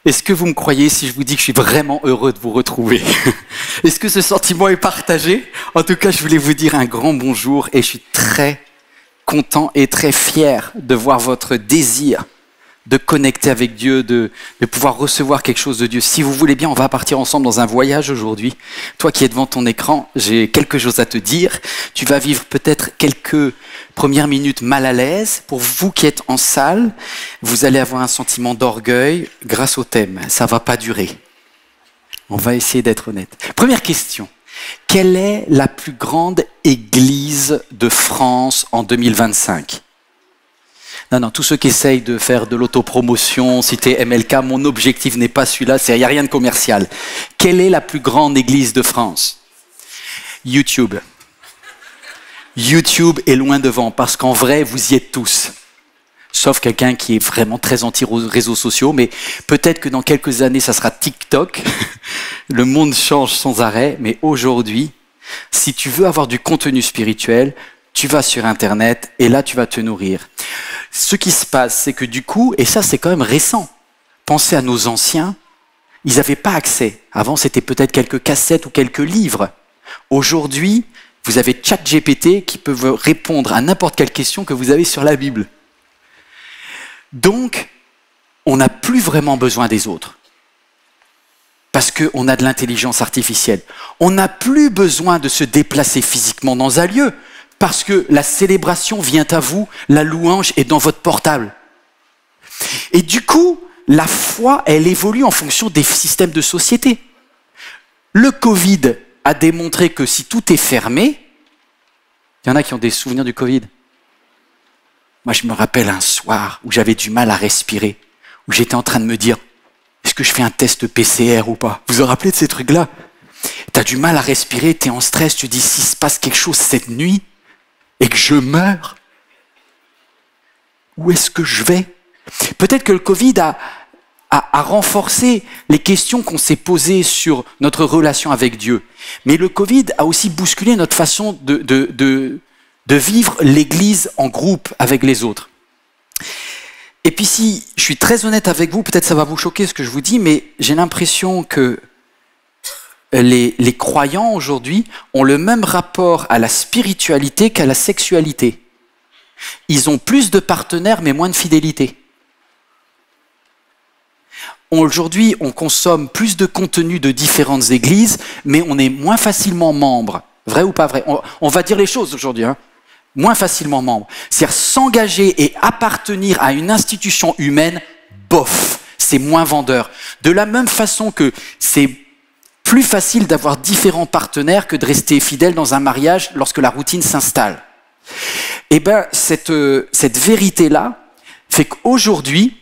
Est-ce que vous me croyez si je vous dis que je suis vraiment heureux de vous retrouver? Est-ce que ce sentiment est partagé? En tout cas, je voulais vous dire un grand bonjour et je suis très content et très fier de voir votre désir de connecter avec Dieu, de pouvoir recevoir quelque chose de Dieu. Si vous voulez bien, on va partir ensemble dans un voyage aujourd'hui. Toi qui es devant ton écran, j'ai quelque chose à te dire. Tu vas vivre peut-être quelques premières minutes mal à l'aise. Pour vous qui êtes en salle, vous allez avoir un sentiment d'orgueil grâce au thème. Ça va pas durer. On va essayer d'être honnête. Première question. Quelle est la plus grande église de France en 2025? Non, tous ceux qui essayent de faire de l'autopromotion, citer MLK, mon objectif n'est pas celui-là, il n'y a rien de commercial. Quelle est la plus grande église de France? YouTube. YouTube est loin devant, parce qu'en vrai, vous y êtes tous. Sauf quelqu'un qui est vraiment très anti-réseaux sociaux, mais peut-être que dans quelques années, ça sera TikTok. Le monde change sans arrêt, mais aujourd'hui, si tu veux avoir du contenu spirituel, tu vas sur Internet et là, tu vas te nourrir. Ce qui se passe, c'est que du coup, et ça c'est quand même récent, pensez à nos anciens, ils n'avaient pas accès. Avant, c'était peut-être quelques cassettes ou quelques livres. Aujourd'hui, vous avez ChatGPT qui peut vous répondre à n'importe quelle question que vous avez sur la Bible. Donc, on n'a plus vraiment besoin des autres. Parce qu'on a de l'intelligence artificielle. On n'a plus besoin de se déplacer physiquement dans un lieu. Parce que la célébration vient à vous, la louange est dans votre portable. Et du coup, la foi, elle évolue en fonction des systèmes de société. Le Covid a démontré que si tout est fermé, il y en a qui ont des souvenirs du Covid. Moi, je me rappelle un soir où j'avais du mal à respirer, où j'étais en train de me dire, est-ce que je fais un test PCR ou pas? Vous vous rappelez de ces trucs-là? Tu as du mal à respirer, tu es en stress, tu dis, s'il se passe quelque chose cette nuit, et que je meurs, où est-ce que je vais? Peut-être que le Covid a renforcé les questions qu'on s'est posées sur notre relation avec Dieu. Mais le Covid a aussi bousculé notre façon de vivre l'Église en groupe avec les autres. Et puis si je suis très honnête avec vous, peut-être ça va vous choquer ce que je vous dis, mais j'ai l'impression que les croyants aujourd'hui ont le même rapport à la spiritualité qu'à la sexualité. Ils ont plus de partenaires mais moins de fidélité. Aujourd'hui, on consomme plus de contenu de différentes églises, mais on est moins facilement membre. Vrai ou pas vrai? On va dire les choses aujourd'hui, hein. Moins facilement membre. C'est-à-dire s'engager et appartenir à une institution humaine, bof, c'est moins vendeur. De la même façon que c'est plus facile d'avoir différents partenaires que de rester fidèle dans un mariage lorsque la routine s'installe. Eh bien, cette vérité-là fait qu'aujourd'hui,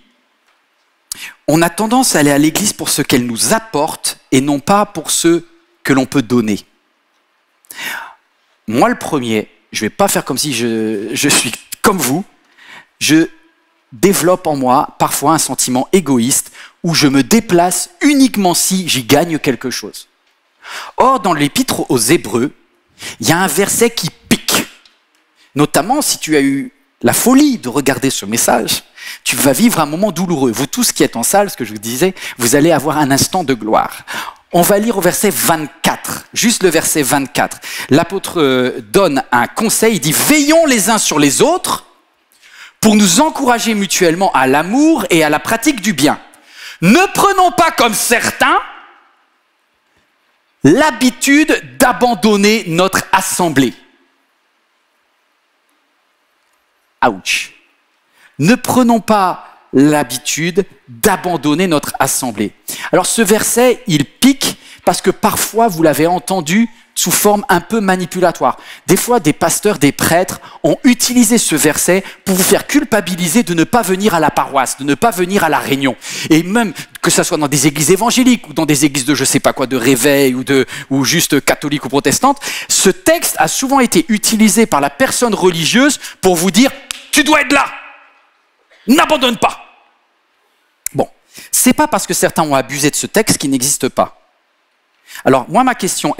on a tendance à aller à l'église pour ce qu'elle nous apporte et non pas pour ce que l'on peut donner. Moi, le premier, je ne vais pas faire comme si je suis comme vous, je développe en moi parfois un sentiment égoïste où je me déplace uniquement si j'y gagne quelque chose. Or, dans l'épître aux Hébreux, il y a un verset qui pique. Notamment, si tu as eu la folie de regarder ce message, tu vas vivre un moment douloureux. Vous tous qui êtes en salle, ce que je vous disais, vous allez avoir un instant de gloire. On va lire au verset 24, juste le verset 24. L'apôtre donne un conseil, il dit « Veillons les uns sur les autres pour nous encourager mutuellement à l'amour et à la pratique du bien. Ne prenons pas comme certains l'habitude d'abandonner notre assemblée. » Ouch. Ne prenons pas l'habitude d'abandonner notre assemblée. Alors ce verset, il pique parce que parfois vous l'avez entendu sous forme un peu manipulatoire. Des fois, des pasteurs, des prêtres ont utilisé ce verset pour vous faire culpabiliser de ne pas venir à la paroisse, de ne pas venir à la réunion. Et même que ce soit dans des églises évangéliques ou dans des églises de je sais pas quoi, de réveil ou juste catholiques ou protestantes, ce texte a souvent été utilisé par la personne religieuse pour vous dire « tu dois être là, n'abandonne pas ». Bon, c'est pas parce que certains ont abusé de ce texte qu'il n'existe pas. Alors moi ma question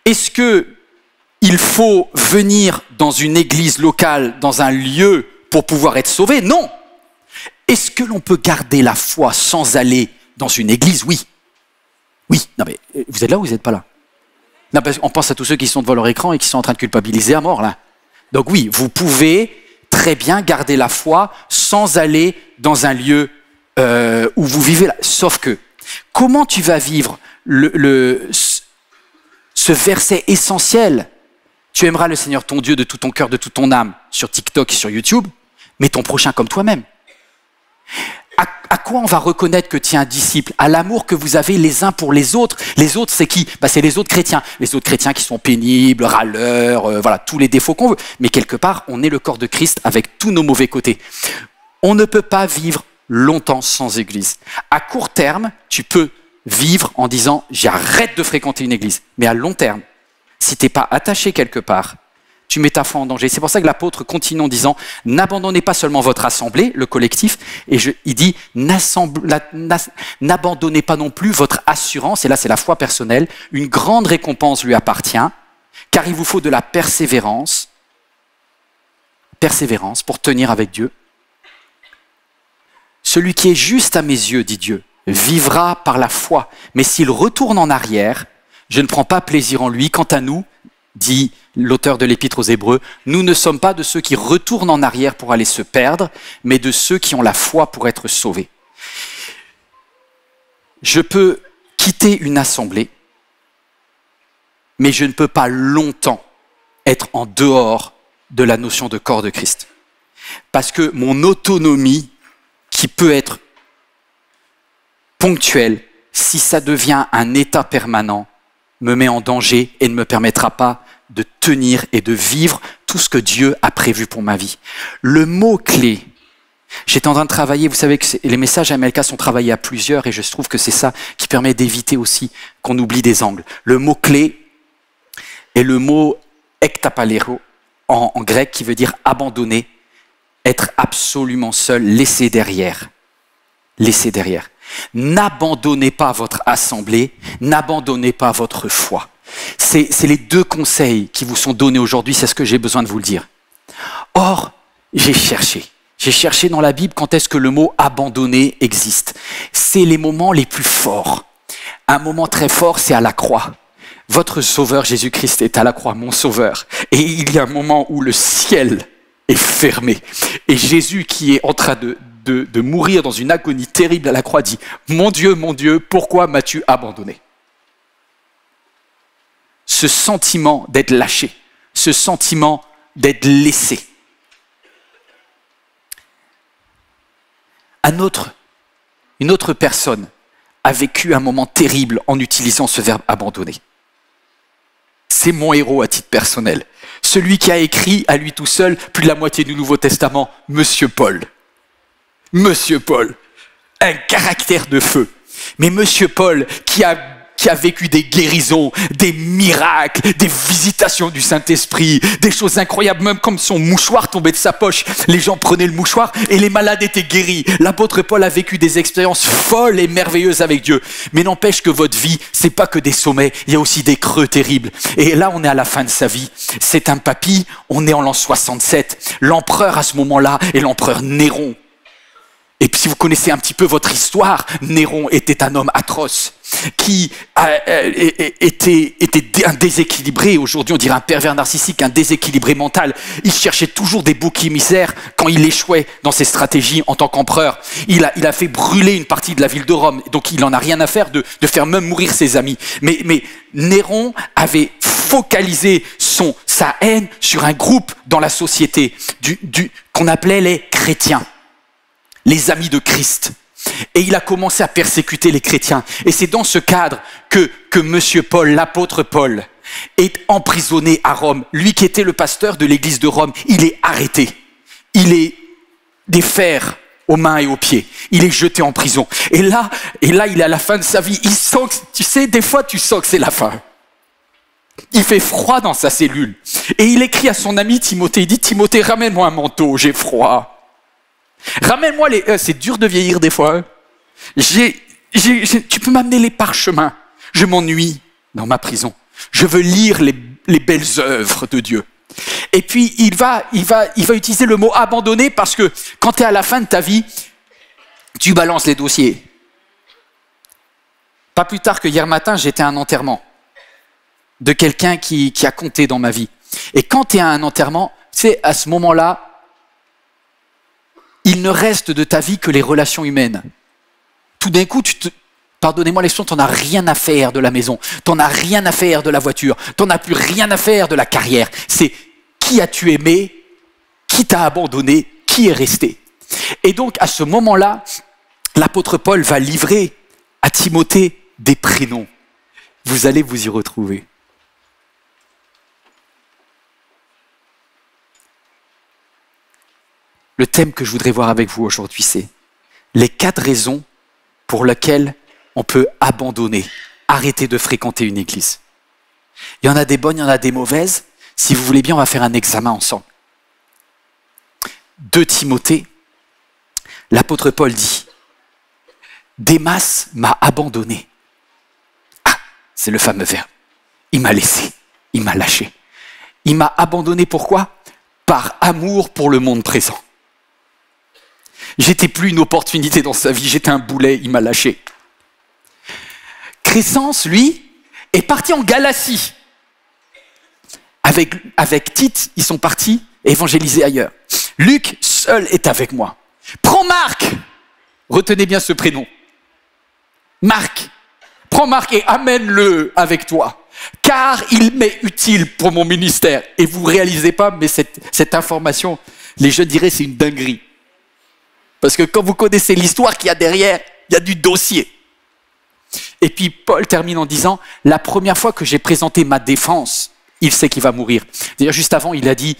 est-ce qu'il faut venir dans une église locale, dans un lieu pour pouvoir être sauvé? Non. Est-ce que l'on peut garder la foi sans aller Dans une église, oui. Oui, non mais vous êtes là ou vous n'êtes pas là? Non, parce qu'on pense à tous ceux qui sont devant leur écran et qui sont en train de culpabiliser à mort, là. Donc oui, vous pouvez très bien garder la foi sans aller dans un lieu où vous vivez là. Sauf que, comment tu vas vivre ce verset essentiel? Tu aimeras le Seigneur ton Dieu de tout ton cœur, de toute ton âme, sur TikTok et sur YouTube, mais ton prochain comme toi-même. À quoi on va reconnaître que tu es un disciple? À l'amour que vous avez les uns pour les autres. Les autres, c'est qui? C'est les autres chrétiens. Les autres chrétiens qui sont pénibles, râleurs, voilà, tous les défauts qu'on veut. Mais quelque part, on est le corps de Christ avec tous nos mauvais côtés. On ne peut pas vivre longtemps sans église. À court terme, tu peux vivre en disant « j'arrête de fréquenter une église ». Mais à long terme, si tu n'es pas attaché quelque part, tu mets ta foi en danger. C'est pour ça que l'apôtre continue en disant « n'abandonnez pas seulement votre assemblée, le collectif », et il dit « n'abandonnez pas non plus votre assurance », et là c'est la foi personnelle, « une grande récompense lui appartient, car il vous faut de la persévérance pour tenir avec Dieu. Celui qui est juste à mes yeux, dit Dieu, vivra par la foi, mais s'il retourne en arrière, je ne prends pas plaisir en lui. Quant à nous, dit l'auteur de l'Épître aux Hébreux, nous ne sommes pas de ceux qui retournent en arrière pour aller se perdre, mais de ceux qui ont la foi pour être sauvés. Je peux quitter une assemblée, mais je ne peux pas longtemps être en dehors de la notion de corps de Christ. Parce que mon autonomie, qui peut être ponctuelle, si ça devient un état permanent, me met en danger et ne me permettra pas de tenir et de vivre tout ce que Dieu a prévu pour ma vie. Le mot-clé, j'étais en train de travailler, vous savez que les messages MLK sont travaillés à plusieurs et je trouve que c'est ça qui permet d'éviter aussi qu'on oublie des angles. Le mot-clé est le mot ektapalero en grec qui veut dire abandonner, être absolument seul, laisser derrière. Laisser derrière. N'abandonnez pas votre assemblée, n'abandonnez pas votre foi. C'est les deux conseils qui vous sont donnés aujourd'hui, c'est ce que j'ai besoin de vous le dire. Or, j'ai cherché dans la Bible quand est-ce que le mot abandonner existe. C'est les moments les plus forts. Un moment très fort, c'est à la croix. Votre sauveur Jésus-Christ est à la croix, mon sauveur. Et il y a un moment où le ciel est fermé. Et Jésus qui est en train de mourir dans une agonie terrible à la croix dit « Mon Dieu, pourquoi m'as-tu abandonné ?» Ce sentiment d'être lâché, ce sentiment d'être laissé. Une autre personne a vécu un moment terrible en utilisant ce verbe « abandonner ». C'est mon héros à titre personnel. Celui qui a écrit à lui tout seul plus de la moitié du Nouveau Testament, Monsieur Paul. Monsieur Paul, un caractère de feu. Mais Monsieur Paul qui a vécu des guérisons, des miracles, des visitations du Saint-Esprit, des choses incroyables, même comme son mouchoir tombait de sa poche. Les gens prenaient le mouchoir et les malades étaient guéris. L'apôtre Paul a vécu des expériences folles et merveilleuses avec Dieu. Mais n'empêche que votre vie, c'est pas que des sommets, il y a aussi des creux terribles. Et là, on est à la fin de sa vie. C'est un papy, on est en l'an 67. L'empereur à ce moment-là est l'empereur Néron. Et puis si vous connaissez un petit peu votre histoire, Néron était un homme atroce qui était un déséquilibré, aujourd'hui on dirait un pervers narcissique, un déséquilibré mental. Il cherchait toujours des boucs émissaires quand il échouait dans ses stratégies en tant qu'empereur. Il a fait brûler une partie de la ville de Rome, donc il n'en a rien à faire de faire même mourir ses amis. Mais Néron avait focalisé sa haine sur un groupe dans la société qu'on appelait les chrétiens. Les amis de Christ. Et il a commencé à persécuter les chrétiens. Et c'est dans ce cadre que Monsieur Paul, l'apôtre Paul, est emprisonné à Rome. Lui qui était le pasteur de l'église de Rome, il est arrêté. Il est des fers aux mains et aux pieds. Il est jeté en prison. Et là, il est à la fin de sa vie. Il sent que, tu sais, des fois tu sens que c'est la fin. Il fait froid dans sa cellule. Et il écrit à son ami Timothée, il dit « Timothée, ramène-moi un manteau, j'ai froid. » Ramène-moi c'est dur de vieillir des fois. Tu peux m'amener les parchemins. Je m'ennuie dans ma prison. Je veux lire les belles œuvres de Dieu. Et puis il va utiliser le mot abandonner parce que quand tu es à la fin de ta vie, tu balances les dossiers. Pas plus tard que hier matin, j'étais à un enterrement de quelqu'un qui a compté dans ma vie. Et quand tu es à un enterrement, c'est à ce moment-là, il ne reste de ta vie que les relations humaines. Tout d'un coup, pardonnez-moi les sons, tu n'en as rien à faire de la maison, tu n'en as rien à faire de la voiture, tu n'en as plus rien à faire de la carrière. C'est qui as-tu aimé, qui t'a abandonné, qui est resté. Et donc, à ce moment-là, l'apôtre Paul va livrer à Timothée des prénoms. Vous allez vous y retrouver. Le thème que je voudrais voir avec vous aujourd'hui, c'est les 4 raisons pour lesquelles on peut abandonner, arrêter de fréquenter une église. Il y en a des bonnes, il y en a des mauvaises. Si vous voulez bien, on va faire un examen ensemble. 2 Timothée, l'apôtre Paul dit « Démas m'a abandonné ». Ah, c'est le fameux verbe. Il m'a laissé, il m'a lâché. Il m'a abandonné pourquoi? Par amour pour le monde présent. J'étais plus une opportunité dans sa vie, j'étais un boulet, il m'a lâché. Crescence, lui, est parti en Galatie. Avec Tite, ils sont partis évangéliser ailleurs. Luc, seul, est avec moi. Prends Marc, retenez bien ce prénom. Marc, prends Marc et amène-le avec toi, car il m'est utile pour mon ministère. Et vous ne réalisez pas, mais cette information, les jeunes diraient c'est une dinguerie. Parce que quand vous connaissez l'histoire qu'il y a derrière, il y a du dossier. Et puis Paul termine en disant, la première fois que j'ai présenté ma défense, il sait qu'il va mourir. D'ailleurs, juste avant, il a dit,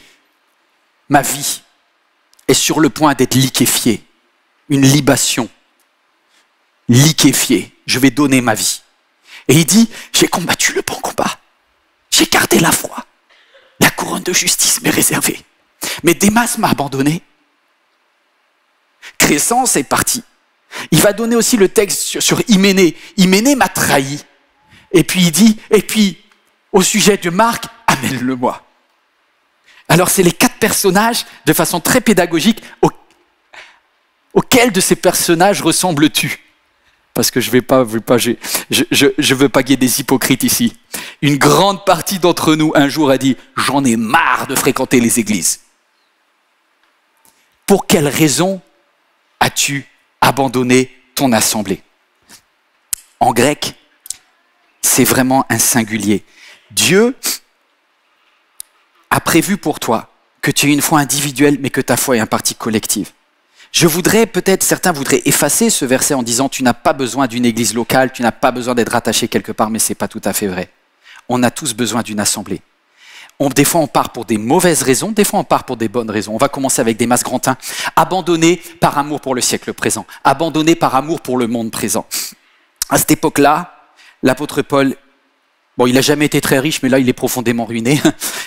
ma vie est sur le point d'être liquéfiée. Une libation. Liquéfiée. Je vais donner ma vie. Et il dit, j'ai combattu le bon combat. J'ai gardé la foi. La couronne de justice m'est réservée. Mais Démas m'a abandonné. Crescence est parti. Il va donner aussi le texte sur Hyménée. Hyménée m'a trahi. Et puis il dit, et puis au sujet de Marc, amène-le-moi. Alors c'est les 4 personnages, de façon très pédagogique, auxquels de ces personnages ressembles-tu? Parce que je veux pas qu'il y ait des hypocrites ici. Une grande partie d'entre nous, un jour, a dit « J'en ai marre de fréquenter les églises ». Pour quelle raison as-tu abandonné ton assemblée? En grec, c'est vraiment un singulier. Dieu a prévu pour toi que tu aies une foi individuelle, mais que ta foi est en partie collective. Certains voudraient effacer ce verset en disant tu n'as pas besoin d'une église locale, tu n'as pas besoin d'être rattaché quelque part, mais ce n'est pas tout à fait vrai. On a tous besoin d'une assemblée. Des fois, on part pour des mauvaises raisons, des fois, on part pour des bonnes raisons. On va commencer avec Démas Grantin, abandonné par amour pour le siècle présent, abandonné par amour pour le monde présent. À cette époque-là, l'apôtre Paul, bon, il n'a jamais été très riche, mais là, il est profondément ruiné.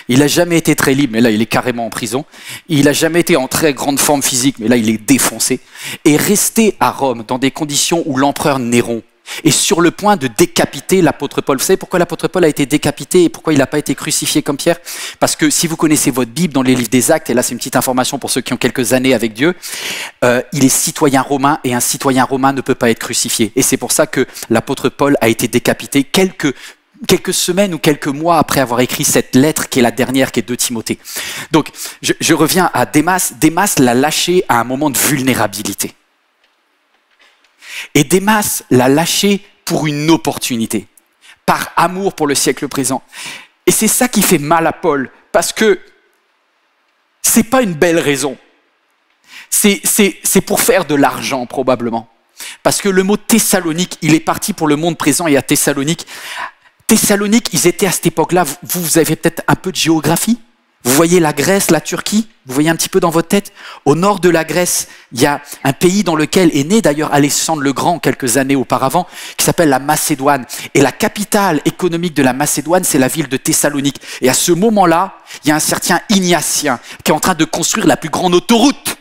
Il n'a jamais été très libre, mais là, il est carrément en prison. Il n'a jamais été en très grande forme physique, mais là, il est défoncé. Et resté à Rome, dans des conditions où l'empereur Néron est sur le point de décapiter l'apôtre Paul. Vous savez pourquoi l'apôtre Paul a été décapité et pourquoi il n'a pas été crucifié comme Pierre? Parce que si vous connaissez votre Bible dans les livres des Actes, et là c'est une petite information pour ceux qui ont quelques années avec Dieu, il est citoyen romain et un citoyen romain ne peut pas être crucifié. Et c'est pour ça que l'apôtre Paul a été décapité quelques semaines ou quelques mois après avoir écrit cette lettre qui est la dernière, qui est de Timothée. Donc je reviens à Démas. Démas l'a lâché à un moment de vulnérabilité. Et Démas l'a lâché pour une opportunité, par amour pour le siècle présent. Et c'est ça qui fait mal à Paul, parce que c'est pas une belle raison. C'est pour faire de l'argent probablement. Parce que le mot Thessalonique, il est parti pour le monde présent et à Thessalonique. Thessalonique, ils étaient à cette époque-là, vous avez peut-être un peu de géographie. Vous voyez la Grèce, la Turquie, vous voyez un petit peu dans votre tête. Au nord de la Grèce, il y a un pays dans lequel est né d'ailleurs Alexandre le Grand quelques années auparavant, qui s'appelle la Macédoine. Et la capitale économique de la Macédoine, c'est la ville de Thessalonique. Et à ce moment-là, il y a un certain Ignatien qui est en train de construire la plus grande autoroute,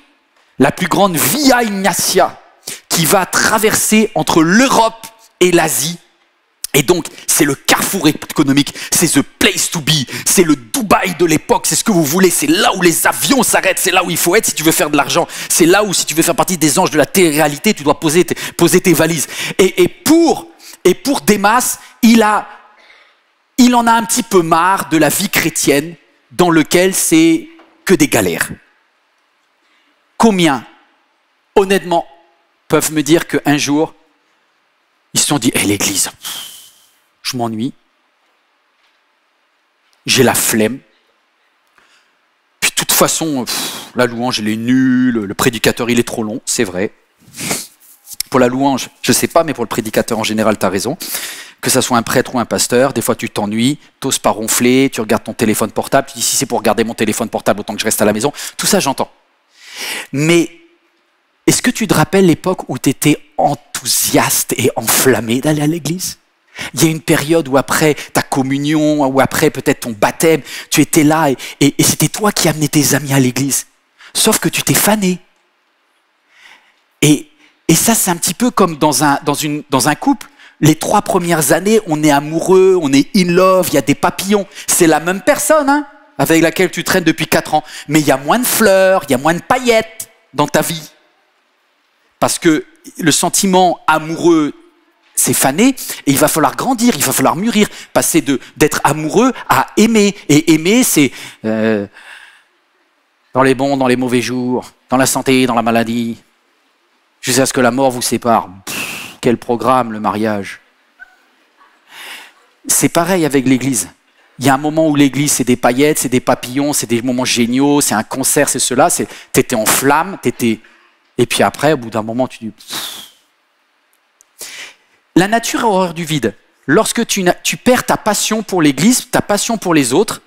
la plus grande Via Ignatia, qui va traverser entre l'Europe et l'Asie. Et donc, c'est le carrefour économique, c'est the place to be, c'est le Dubaï de l'époque, c'est ce que vous voulez, c'est là où les avions s'arrêtent, c'est là où il faut être si tu veux faire de l'argent, c'est là où si tu veux faire partie des anges de la télé-réalité, tu dois poser tes valises. Et pour Et pour Démas, il en a un petit peu marre de la vie chrétienne dans laquelle c'est que des galères. Combien, honnêtement, peuvent me dire qu'un jour, ils se sont dit, l'église, je m'ennuie, j'ai la flemme, puis de toute façon, la louange, elle est nulle, le prédicateur, il est trop long, c'est vrai. Pour la louange, je ne sais pas, mais pour le prédicateur en général, tu as raison. Que ça soit un prêtre ou un pasteur, des fois tu t'ennuies, t'oses pas ronfler, tu regardes ton téléphone portable, tu dis si c'est pour regarder mon téléphone portable autant que je reste à la maison, tout ça j'entends. Mais est-ce que tu te rappelles l'époque où tu étais enthousiaste et enflammé d'aller à l'église? Il y a une période où après ta communion, ou après peut-être ton baptême, tu étais là et c'était toi qui amenais tes amis à l'église. Sauf que tu t'es fané. Et ça c'est un petit peu comme dans un couple. Les 3 premières années, on est amoureux, on est in love, il y a des papillons. C'est la même personne hein, avec laquelle tu traînes depuis 4 ans. Mais il y a moins de fleurs, il y a moins de paillettes dans ta vie. Parce que le sentiment amoureux, c'est fané, et il va falloir grandir, il va falloir mûrir, passer d'être amoureux à aimer. Et aimer, c'est dans les bons, dans les mauvais jours, dans la santé, dans la maladie, jusqu'à ce que la mort vous sépare. Quel programme, le mariage. C'est pareil avec l'église. Il y a un moment où l'église, c'est des paillettes, c'est des papillons, c'est des moments géniaux, c'est un concert, c'est cela, t'étais en flamme, et puis après, au bout d'un moment, tu dis... La nature a horreur du vide. Lorsque tu perds ta passion pour l'église, ta passion pour les autres,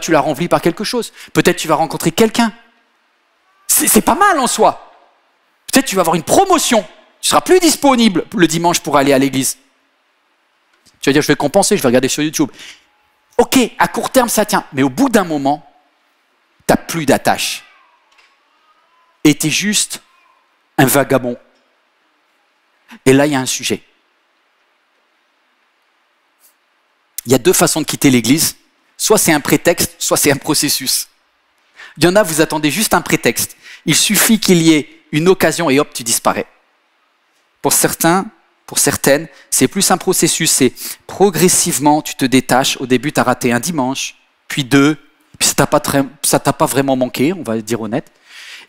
tu la remplis par quelque chose. Peut-être tu vas rencontrer quelqu'un. C'est pas mal en soi. Peut-être tu vas avoir une promotion. Tu seras plus disponible le dimanche pour aller à l'église. Tu vas dire, je vais compenser, je vais regarder sur YouTube. Ok, à court terme, ça tient. Mais au bout d'un moment, tu n'as plus d'attache. Et tu es juste un vagabond. Et là, il y a un sujet. Il y a 2 façons de quitter l'église. Soit c'est un prétexte, soit c'est un processus. Il y en a, vous attendez juste un prétexte. Il suffit qu'il y ait une occasion et hop, tu disparais. Pour certains, pour certaines, c'est plus un processus. C'est progressivement, tu te détaches. Au début, tu as raté un dimanche, puis 2, puis ça t'a pas vraiment manqué, on va dire honnête.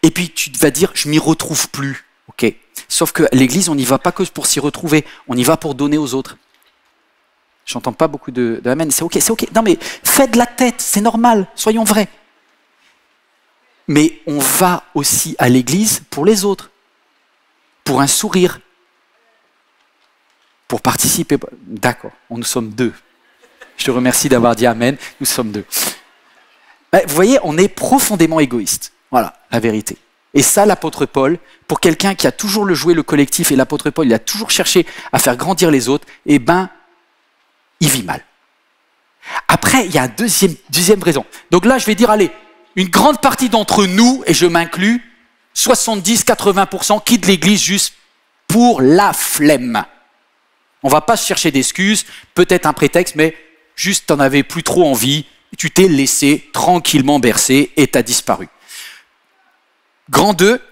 Et puis tu vas dire, je m'y retrouve plus. Ok. Sauf que l'église, on n'y va pas que pour s'y retrouver, on y va pour donner aux autres. J'entends pas beaucoup de amen. C'est ok, c'est ok. Non mais faites de la tête, c'est normal, soyons vrais. Mais on va aussi à l'église pour les autres, pour un sourire, pour participer. D'accord, nous sommes 2. Je te remercie d'avoir dit amen, nous sommes 2. Vous voyez, on est profondément égoïste. Voilà, la vérité. Et ça, l'apôtre Paul, pour quelqu'un qui a toujours joué le collectif, et l'apôtre Paul, il a toujours cherché à faire grandir les autres, il vit mal. Après, il y a une deuxième raison. Donc là, je vais dire, allez, une grande partie d'entre nous, et je m'inclus, 70-80% quittent l'église juste pour la flemme. On ne va pas se chercher d'excuses, peut-être un prétexte, mais juste t'en avais plus trop envie, tu t'es laissé tranquillement bercer et t'as disparu. Grand 2,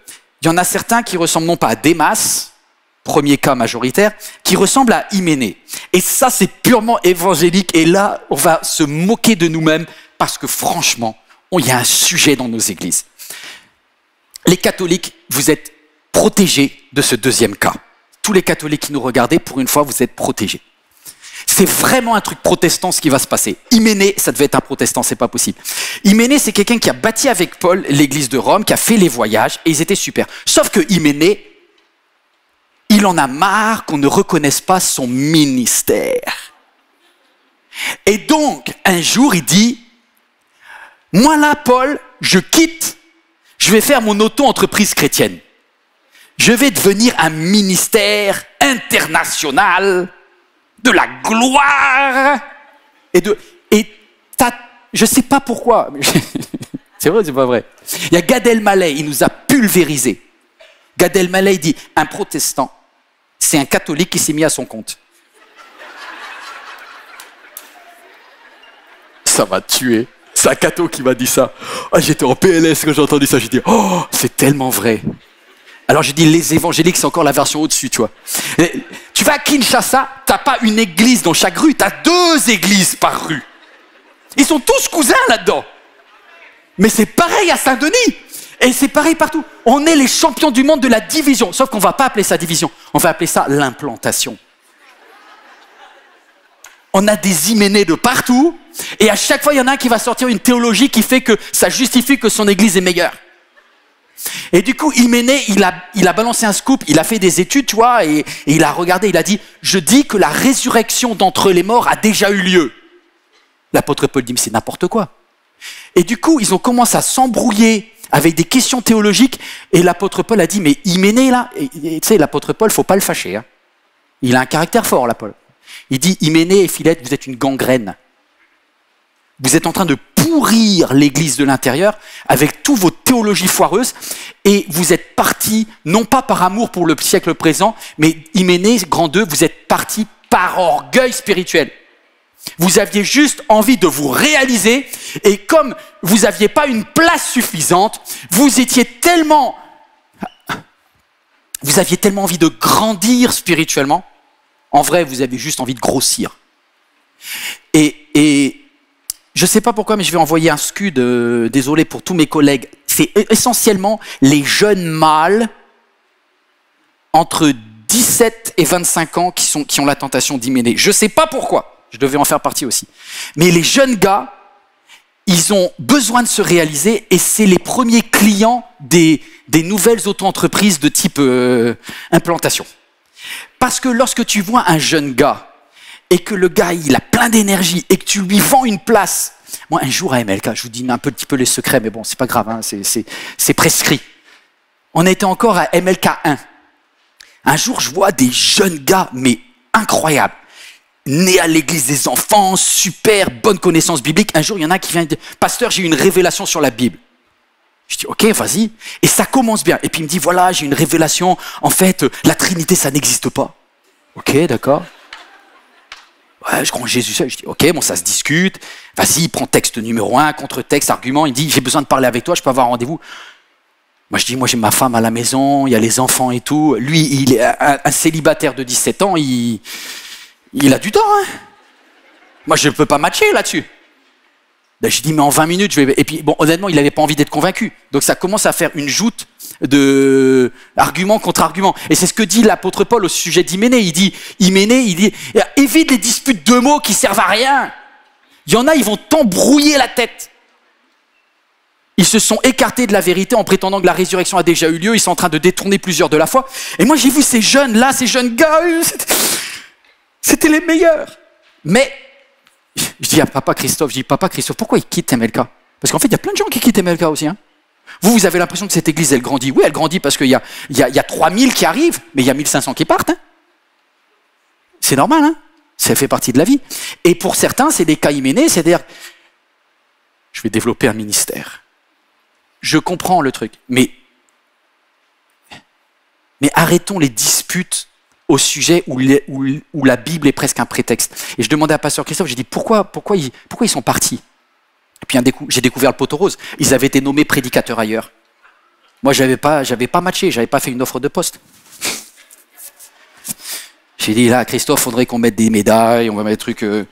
il y en a certains qui ressemblent non pas à Démas, premier cas majoritaire, qui ressemblent à Hyménée. Et ça, c'est purement évangélique. Et là, on va se moquer de nous-mêmes parce que franchement, il y a un sujet dans nos églises. Les catholiques, vous êtes protégés de ce deuxième cas. Tous les catholiques qui nous regardez, pour une fois, vous êtes protégés. C'est vraiment un truc protestant ce qui va se passer. Hyménée, ça devait être un protestant, c'est pas possible. Hyménée, c'est quelqu'un qui a bâti avec Paul l'église de Rome, qui a fait les voyages, et ils étaient super. Sauf que Hyménée, il en a marre qu'on ne reconnaisse pas son ministère. Et donc, un jour, il dit, moi là, Paul, je quitte, je vais faire mon auto-entreprise chrétienne. Je vais devenir un ministère international de la gloire je sais pas pourquoi. C'est vrai ou c'est pas vrai? Il y a Gad Elmaleh, il nous a pulvérisés. Gad Elmaleh dit, un protestant, c'est un catholique qui s'est mis à son compte. Ça m'a tué. C'est un catho qui m'a dit ça. Oh, j'étais en PLS quand j'ai entendu ça. J'ai dit, oh, c'est tellement vrai. Alors j'ai dit, les évangéliques, c'est encore la version au-dessus, tu vois. Et, tu tu vas à Kinshasa, t'as pas une église dans chaque rue, t'as 2 églises par rue. Ils sont tous cousins là-dedans. Mais c'est pareil à Saint-Denis. Et c'est pareil partout. On est les champions du monde de la division. Sauf qu'on ne va pas appeler ça division. On va appeler ça l'implantation. On a des hyménées de partout. Et à chaque fois, il y en a un qui va sortir une théologie qui fait que ça justifie que son église est meilleure. Et du coup, Hyménée, il a balancé un scoop, il a fait des études, tu vois, et il a regardé, il a dit, je dis que la résurrection d'entre les morts a déjà eu lieu. L'apôtre Paul dit, mais c'est n'importe quoi. Et du coup, ils ont commencé à s'embrouiller avec des questions théologiques, et l'apôtre Paul a dit, mais Hyménée, là, tu sais, l'apôtre Paul, faut pas le fâcher, hein. Il a un caractère fort, là, Paul. Il dit, Hyménée et Philette, vous êtes une gangrène. Vous êtes en train de pourrir l'église de l'intérieur avec toutes vos théologies foireuses, et vous êtes partis, non pas par amour pour le siècle présent, mais Hyménée, grand 2, vous êtes partis par orgueil spirituel. Vous aviez juste envie de vous réaliser, et comme vous n'aviez pas une place suffisante, vous aviez tellement envie de grandir spirituellement. En vrai, vous avez juste envie de grossir. Et je ne sais pas pourquoi, mais je vais envoyer un scud, désolé pour tous mes collègues. C'est essentiellement les jeunes mâles entre 17 et 25 ans qui ont la tentation d'Hyménée. Je ne sais pas pourquoi. Je devais en faire partie aussi. Mais les jeunes gars, ils ont besoin de se réaliser, et c'est les premiers clients des nouvelles auto-entreprises de type implantation. Parce que lorsque tu vois un jeune gars, et que le gars, il a plein d'énergie, et que tu lui vends une place. Moi, un jour à MLK, je vous dis un petit peu les secrets, mais bon, c'est pas grave, hein, c'est prescrit. On était encore à MLK 1. Un jour, je vois des jeunes gars, mais incroyables. Né à l'église des enfants, super, bonne connaissance biblique. Un jour, il y en a qui vient dire, pasteur, j'ai eu une révélation sur la Bible. Je dis, ok, vas-y. Et ça commence bien. Et puis il me dit, voilà, j'ai une révélation. En fait, la Trinité, ça n'existe pas. Ok, d'accord. Ouais, je crois en Jésus. Je dis, ok, bon, ça se discute. Vas-y, prends texte numéro 1, contre-texte, argument. Il dit, j'ai besoin de parler avec toi, je peux avoir un rendez-vous. Moi, je dis, moi, j'ai ma femme à la maison, il y a les enfants et tout. Lui, il est un célibataire de 17 ans, il a du temps, hein. Moi, je ne peux pas matcher là-dessus. Ben, je dis, mais en 20 minutes, je vais... Et puis, bon, honnêtement, il n'avait pas envie d'être convaincu. Donc, ça commence à faire une joute de argument contre argument. Et c'est ce que dit l'apôtre Paul au sujet d'Hyménée. Il dit, évite les disputes de mots qui servent à rien. Il y en a, ils vont t'embrouiller la tête. Ils se sont écartés de la vérité en prétendant que la résurrection a déjà eu lieu. Ils sont en train de détourner plusieurs de la foi. Et moi, j'ai vu ces jeunes-là, ces jeunes gars, c'était les meilleurs. Mais, je dis à papa Christophe, pourquoi il quitte MLK? Parce qu'en fait, il y a plein de gens qui quittent MLK aussi. Hein. Vous avez l'impression que cette église, elle grandit. Oui, elle grandit parce qu'il y a 3000 qui arrivent, mais il y a 1500 qui partent. Hein. C'est normal, hein. Ça fait partie de la vie. Et pour certains, c'est des cas Hyménée, c'est-à-dire, je vais développer un ministère. Je comprends le truc, mais arrêtons les disputes au sujet où la Bible est presque un prétexte. Et je demandais à pasteur Christophe, j'ai dit, pourquoi ils sont partis? Et puis j'ai découvert le poteau rose. Ils avaient été nommés prédicateurs ailleurs. Moi, j'avais pas matché, j'avais pas fait une offre de poste. J'ai dit, là, Christophe, faudrait qu'on mette des médailles, on va mettre des trucs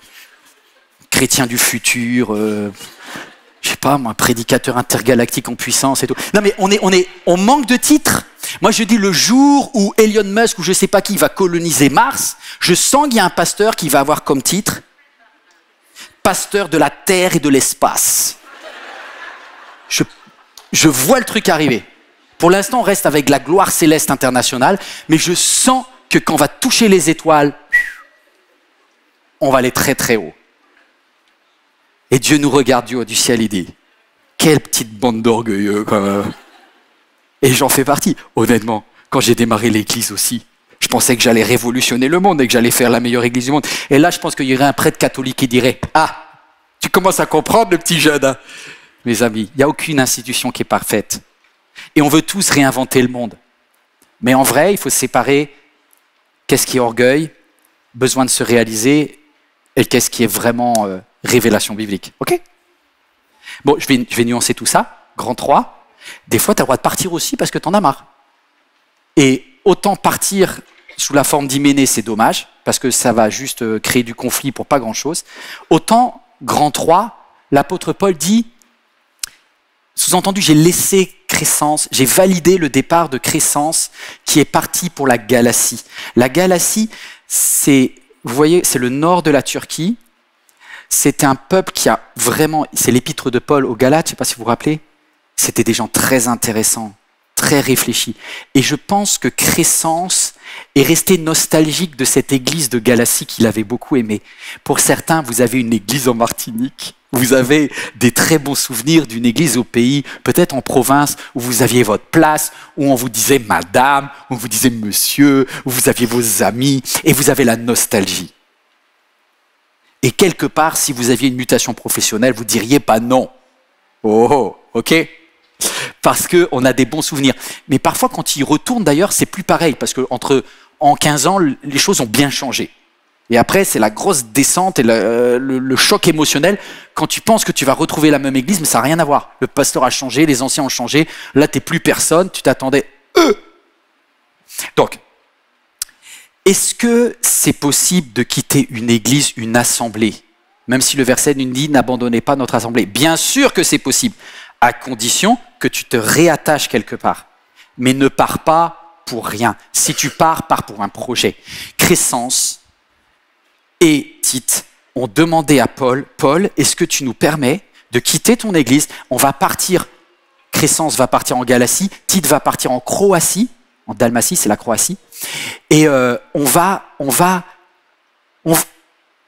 chrétiens du futur, je sais pas, moi, prédicateur intergalactique en puissance et tout. Non, mais on manque de titres. Moi, je dis, le jour où Elon Musk ou je sais pas qui va coloniser Mars, je sens qu'il y a un pasteur qui va avoir comme titre pasteur de la terre et de l'espace. Je vois le truc arriver. Pour l'instant, on reste avec la gloire céleste internationale, mais je sens que quand on va toucher les étoiles, on va aller très très haut. Et Dieu nous regarde du haut du ciel, il dit, quelle petite bande d'orgueilleux quand même. Et j'en fais partie, honnêtement. Quand j'ai démarré l'église aussi, je pensais que j'allais révolutionner le monde et que j'allais faire la meilleure église du monde. Et là, je pense qu'il y aurait un prêtre catholique qui dirait, ah, tu commences à comprendre le petit jeune, hein. Mes amis, il n'y a aucune institution qui est parfaite. Et on veut tous réinventer le monde. Mais en vrai, il faut séparer qu'est-ce qui est orgueil, besoin de se réaliser, et qu'est-ce qui est vraiment révélation biblique. Ok? Bon, je vais nuancer tout ça. Grand 3. Des fois, tu as le droit de partir aussi parce que tu en as marre. Et autant partir sous la forme d'hyménée, c'est dommage, parce que ça va juste créer du conflit pour pas grand-chose. Autant, grand 3, l'apôtre Paul dit, sous-entendu, j'ai laissé Crescence, j'ai validé le départ de Crescence qui est parti pour la Galatie. La Galatie, c'est, vous voyez, c'est le nord de la Turquie. C'est un peuple qui a vraiment, c'est l'épître de Paul aux Galates, je ne sais pas si vous vous rappelez, c'était des gens très intéressants, très réfléchis. Et je pense que Crescence est resté nostalgique de cette église de Galatie qu'il avait beaucoup aimée. Pour certains, vous avez une église en Martinique, vous avez des très bons souvenirs d'une église au pays, peut-être en province, où vous aviez votre place, où on vous disait madame, où on vous disait monsieur, où vous aviez vos amis, et vous avez la nostalgie. Et quelque part, si vous aviez une mutation professionnelle, vous diriez pas non. Oh, ok? Parce qu'on a des bons souvenirs. Mais parfois, quand ils retournent d'ailleurs, c'est plus pareil, parce qu'en 15 ans, les choses ont bien changé. Et après, c'est la grosse descente et le choc émotionnel quand tu penses que tu vas retrouver la même église, mais ça n'a rien à voir. Le pasteur a changé, les anciens ont changé, là, tu n'es plus personne, tu t'attendais. Donc, est-ce que c'est possible de quitter une église, une assemblée, même si le verset nous dit « N'abandonnez pas notre assemblée ». Bien sûr que c'est possible, à condition que tu te réattaches quelque part. Mais ne pars pas pour rien. Si tu pars, pars pour un projet. Crescence et Tite ont demandé à Paul, « Paul, est-ce que tu nous permets de quitter ton église? On va partir, Crescence va partir en Galatie, Tite va partir en Croatie, en Dalmatie, c'est la Croatie, et on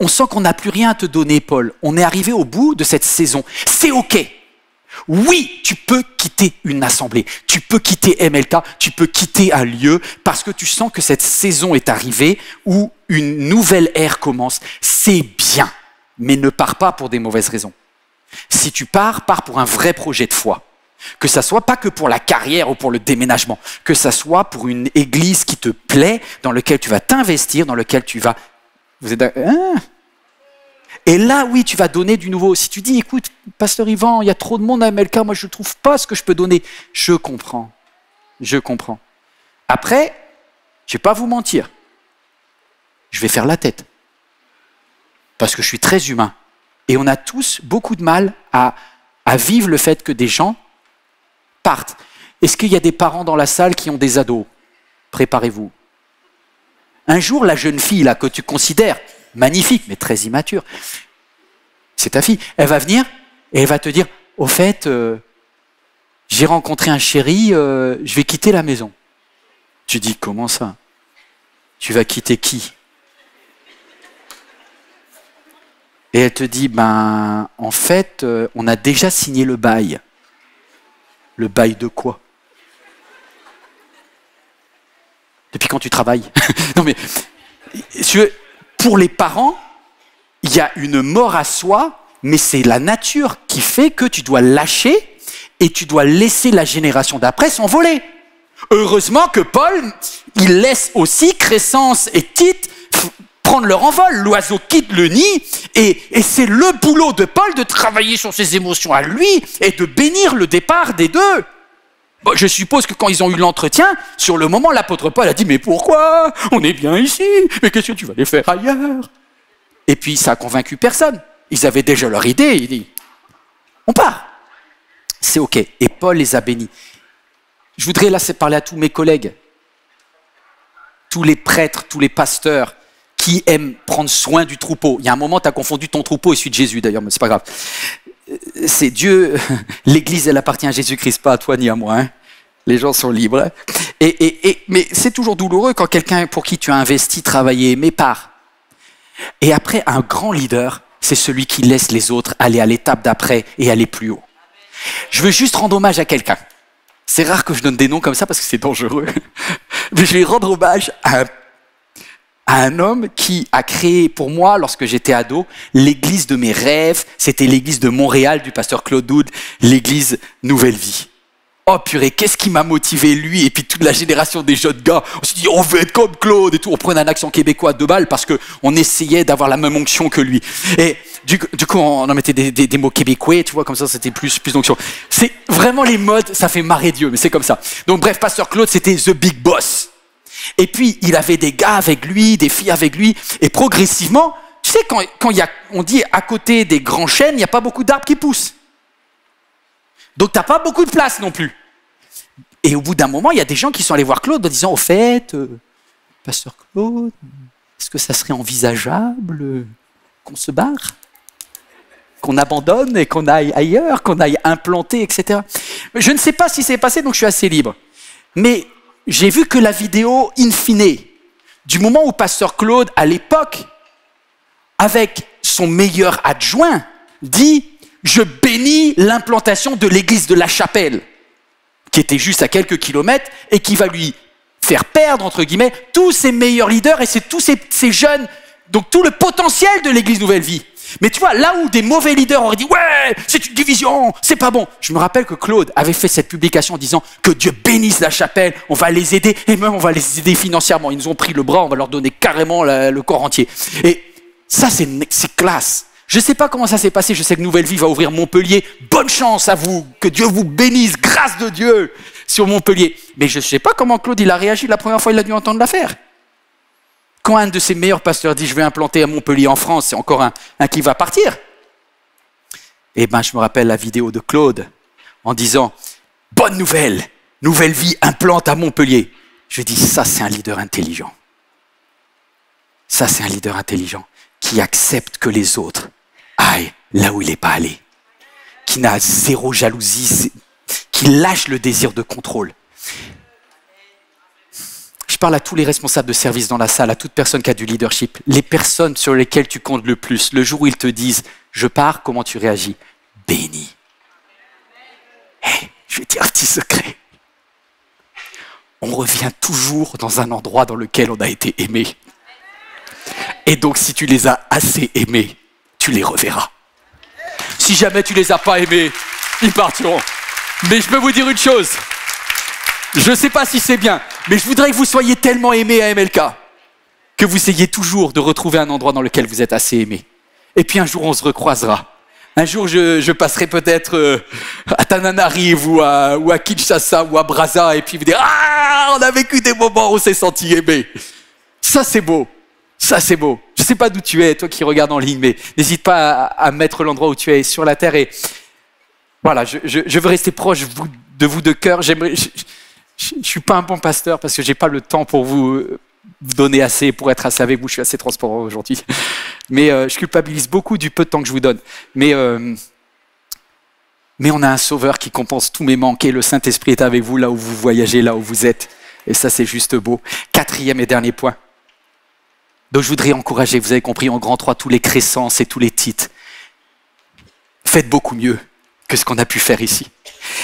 sent qu'on n'a plus rien à te donner, Paul. On est arrivé au bout de cette saison. C'est OK. Oui, tu peux quitter une assemblée, tu peux quitter MLK, tu peux quitter un lieu parce que tu sens que cette saison est arrivée où une nouvelle ère commence. C'est bien, mais ne pars pas pour des mauvaises raisons. Si tu pars, pars pour un vrai projet de foi. Que ça soit pas que pour la carrière ou pour le déménagement, que ça soit pour une église qui te plaît, dans laquelle tu vas t'investir, dans laquelle tu vas... Vous êtes d'accord? Et là, oui, tu vas donner du nouveau. Si tu dis, écoute, pasteur Yvan, il y a trop de monde à MLK, moi je ne trouve pas ce que je peux donner. Je comprends. Je comprends. Après, je ne vais pas vous mentir. Je vais faire la tête. Parce que je suis très humain. Et on a tous beaucoup de mal à vivre le fait que des gens partent. Est-ce qu'il y a des parents dans la salle qui ont des ados? Préparez-vous. Un jour, la jeune fille là que tu considères magnifique, mais très immature, c'est ta fille, elle va venir et elle va te dire, au fait, j'ai rencontré un chéri, je vais quitter la maison. Tu dis, comment ça? Tu vas quitter qui? Et elle te dit, ben, en fait, on a déjà signé le bail. Le bail de quoi? Depuis quand tu travailles? Non mais, pour les parents, il y a une mort à soi, mais c'est la nature qui fait que tu dois lâcher et tu dois laisser la génération d'après s'envoler. Heureusement que Paul, il laisse aussi Crescence et Tite prendre leur envol. L'oiseau quitte le nid et c'est le boulot de Paul de travailler sur ses émotions à lui et de bénir le départ des deux. Bon, je suppose que quand ils ont eu l'entretien, sur le moment, l'apôtre Paul a dit « Mais pourquoi? On est bien ici, mais qu'est-ce que tu vas aller faire ailleurs ?» Et puis ça a convaincu personne. Ils avaient déjà leur idée, il dit « On part !» C'est OK. Et Paul les a bénis. Je voudrais là parler à tous mes collègues, tous les prêtres, tous les pasteurs qui aiment prendre soin du troupeau. Il y a un moment, tu as confondu ton troupeau et celui de Jésus d'ailleurs, mais c'est pas grave. C'est Dieu, l'Église, elle appartient à Jésus-Christ, pas à toi ni à moi. Hein. Les gens sont libres. Mais c'est toujours douloureux quand quelqu'un pour qui tu as investi, travaillé, aimé part. Et après, un grand leader, c'est celui qui laisse les autres aller à l'étape d'après et aller plus haut. Je veux juste rendre hommage à quelqu'un. C'est rare que je donne des noms comme ça parce que c'est dangereux. Mais je vais rendre hommage à un homme qui a créé pour moi, lorsque j'étais ado, l'église de mes rêves. C'était l'église de Montréal du pasteur Claude Doud, l'église Nouvelle Vie. Oh purée, qu'est-ce qui m'a motivé, lui et puis toute la génération des jeunes gars. On s'est dit, on veut être comme Claude et tout. On prenait un accent québécois de balle parce qu'on essayait d'avoir la même onction que lui. Et du coup, on en mettait des mots québécois, tu vois, comme ça, c'était plus d'onction. C'est vraiment les modes, ça fait marrer Dieu, mais c'est comme ça. Donc bref, pasteur Claude, c'était The Big Boss. Et puis, il avait des gars avec lui, des filles avec lui. Et progressivement, tu sais, quand on dit à côté des grands chênes, il n'y a pas beaucoup d'arbres qui poussent. Donc, tu n'as pas beaucoup de place non plus. Et au bout d'un moment, il y a des gens qui sont allés voir Claude en disant, au fait, Pasteur Claude, est-ce que ça serait envisageable qu'on se barre, qu'on abandonne et qu'on aille ailleurs, qu'on aille implanter, etc. Je ne sais pas ce qui s'est passé, donc je suis assez libre. Mais j'ai vu que la vidéo, in fine, du moment où Pasteur Claude, à l'époque, avec son meilleur adjoint, dit « Je bénis l'implantation de l'église de la Chapelle », qui était juste à quelques kilomètres et qui va lui faire perdre, entre guillemets, tous ses meilleurs leaders et tous ces jeunes, donc tout le potentiel de l'église Nouvelle Vie. Mais tu vois, là où des mauvais leaders auraient dit « Ouais, c'est une division, c'est pas bon ». Je me rappelle que Claude avait fait cette publication en disant que Dieu bénisse la chapelle, on va les aider et même on va les aider financièrement. Ils nous ont pris le bras, on va leur donner carrément le corps entier. Et ça, c'est classe. Je ne sais pas comment ça s'est passé, je sais que Nouvelle Vie va ouvrir Montpellier. Bonne chance à vous, que Dieu vous bénisse, grâce de Dieu sur Montpellier. Mais je ne sais pas comment Claude il a réagi la première fois il a dû entendre l'affaire. Quand un de ses meilleurs pasteurs dit « Je vais implanter à Montpellier en France », c'est encore un qui va partir. Eh bien, je me rappelle la vidéo de Claude en disant « Bonne nouvelle, Nouvelle Vie implante à Montpellier ». Je dis « Ça, c'est un leader intelligent. Ça, c'est un leader intelligent qui accepte que les autres aillent là où il n'est pas allé, qui n'a zéro jalousie, qui lâche le désir de contrôle. » Je parle à tous les responsables de service dans la salle, à toute personne qui a du leadership. Les personnes sur lesquelles tu comptes le plus, le jour où ils te disent « Je pars », comment tu réagis? Béni. Hey, je vais te dire un petit secret. On revient toujours dans un endroit dans lequel on a été aimé. Et donc, si tu les as assez aimés, tu les reverras. Si jamais tu les as pas aimés, ils partiront. Mais je peux vous dire une chose. Je ne sais pas si c'est bien, mais je voudrais que vous soyez tellement aimés à MLK que vous ayez toujours de retrouver un endroit dans lequel vous êtes assez aimés. Et puis un jour, on se recroisera. Un jour, je passerai peut-être à Tananarive ou à Kinshasa ou à Brazza et puis vous dire « Ah, on a vécu des moments où on s'est senti aimé. » Ça, c'est beau. Ça, c'est beau. Je ne sais pas d'où tu es, toi qui regardes en ligne, mais n'hésite pas à mettre l'endroit où tu es sur la terre. Et voilà, je veux rester proche de vous de cœur. Je ne suis pas un bon pasteur parce que je n'ai pas le temps pour vous donner assez, pour être assez avec vous. Je suis assez transparent aujourd'hui. Mais je culpabilise beaucoup du peu de temps que je vous donne. Mais on a un sauveur qui compense tous mes manques et le Saint-Esprit est avec vous là où vous voyagez, là où vous êtes. Et ça, c'est juste beau. 4e et dernier point. Donc je voudrais encourager, vous avez compris, en grand 3, tous les crécences et tous les titres. Faites beaucoup mieux que ce qu'on a pu faire ici.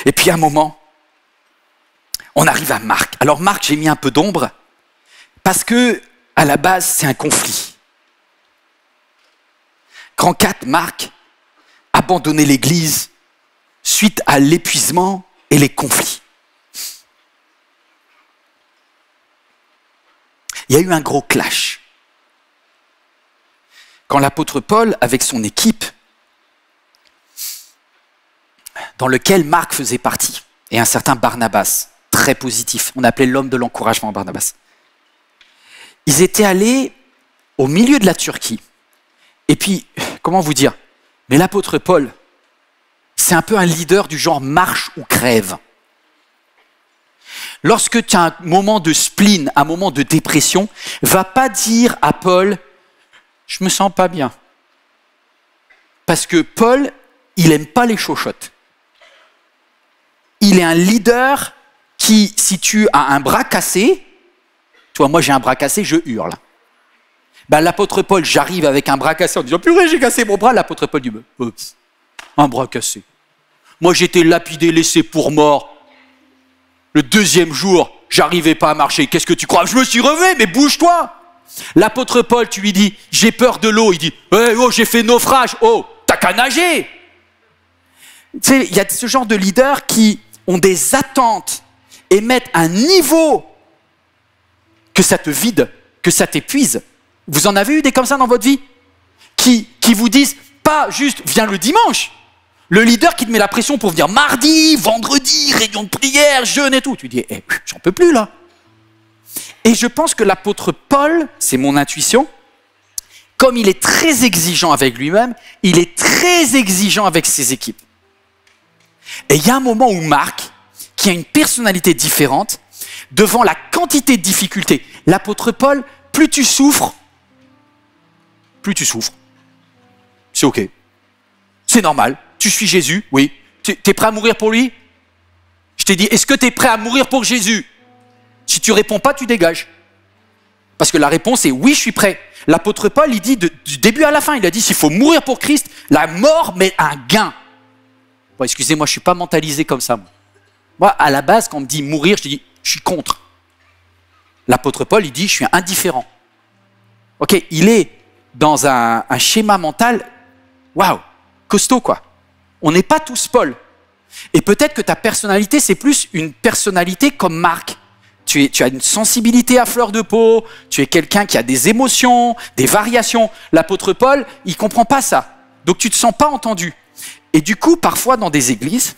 Et puis à un moment, on arrive à Marc. Alors Marc, j'ai mis un peu d'ombre parce que à la base, c'est un conflit. Grand 4, Marc, abandonner l'église suite à l'épuisement et les conflits. Il y a eu un gros clash. Quand l'apôtre Paul, avec son équipe, dans lequel Marc faisait partie, et un certain Barnabas, très positif, on appelait l'homme de l'encouragement Barnabas, ils étaient allés au milieu de la Turquie. Et puis, comment vous dire, mais l'apôtre Paul, c'est un peu un leader du genre marche ou crève. Lorsque tu as un moment de spleen, un moment de dépression, va pas dire à Paul, je me sens pas bien. Parce que Paul, il aime pas les chochottes. Il est un leader qui, si tu as un bras cassé, tu vois, moi j'ai un bras cassé, je hurle. Ben, l'apôtre Paul, j'arrive avec un bras cassé en disant, purée, j'ai cassé mon bras. L'apôtre Paul dit, un bras cassé. Moi j'étais lapidé, laissé pour mort. Le 2e jour, j'arrivais pas à marcher. Qu'est-ce que tu crois? Je me suis relevé, mais bouge-toi. L'apôtre Paul, tu lui dis, j'ai peur de l'eau. Il dit, hey, oh, j'ai fait naufrage. Oh, t'as qu'à nager. Tu sais, il y a ce genre de leaders qui ont des attentes et mettent un niveau que ça te vide, que ça t'épuise. Vous en avez eu des comme ça dans votre vie? Qui vous disent, pas juste, viens le dimanche. Le leader qui te met la pression pour venir mardi, vendredi, réunion de prière, jeûne et tout. Tu dis, j'en peux plus là. Et je pense que l'apôtre Paul, c'est mon intuition, comme il est très exigeant avec lui-même, il est très exigeant avec ses équipes. Et il y a un moment où Marc, qui a une personnalité différente, devant la quantité de difficultés, l'apôtre Paul, plus tu souffres, c'est ok. C'est normal, tu suis Jésus, oui. Tu es prêt à mourir pour lui? Je t'ai dit, est-ce que tu es prêt à mourir pour Jésus? Si tu réponds pas, tu dégages. Parce que la réponse est oui, je suis prêt. L'apôtre Paul, il dit du début à la fin, il a dit s'il faut mourir pour Christ, la mort, mais un gain. Bon, excusez-moi, je ne suis pas mentalisé comme ça. Moi, à la base, quand on me dit mourir, je dis je suis contre. L'apôtre Paul, il dit je suis indifférent. Ok, il est dans un schéma mental, waouh, costaud quoi. On n'est pas tous Paul. Et peut-être que ta personnalité, c'est plus une personnalité comme Marc. Tu as une sensibilité à fleur de peau, tu es quelqu'un qui a des émotions, des variations. L'apôtre Paul, il ne comprend pas ça. Donc tu ne te sens pas entendu. Et du coup, parfois dans des églises,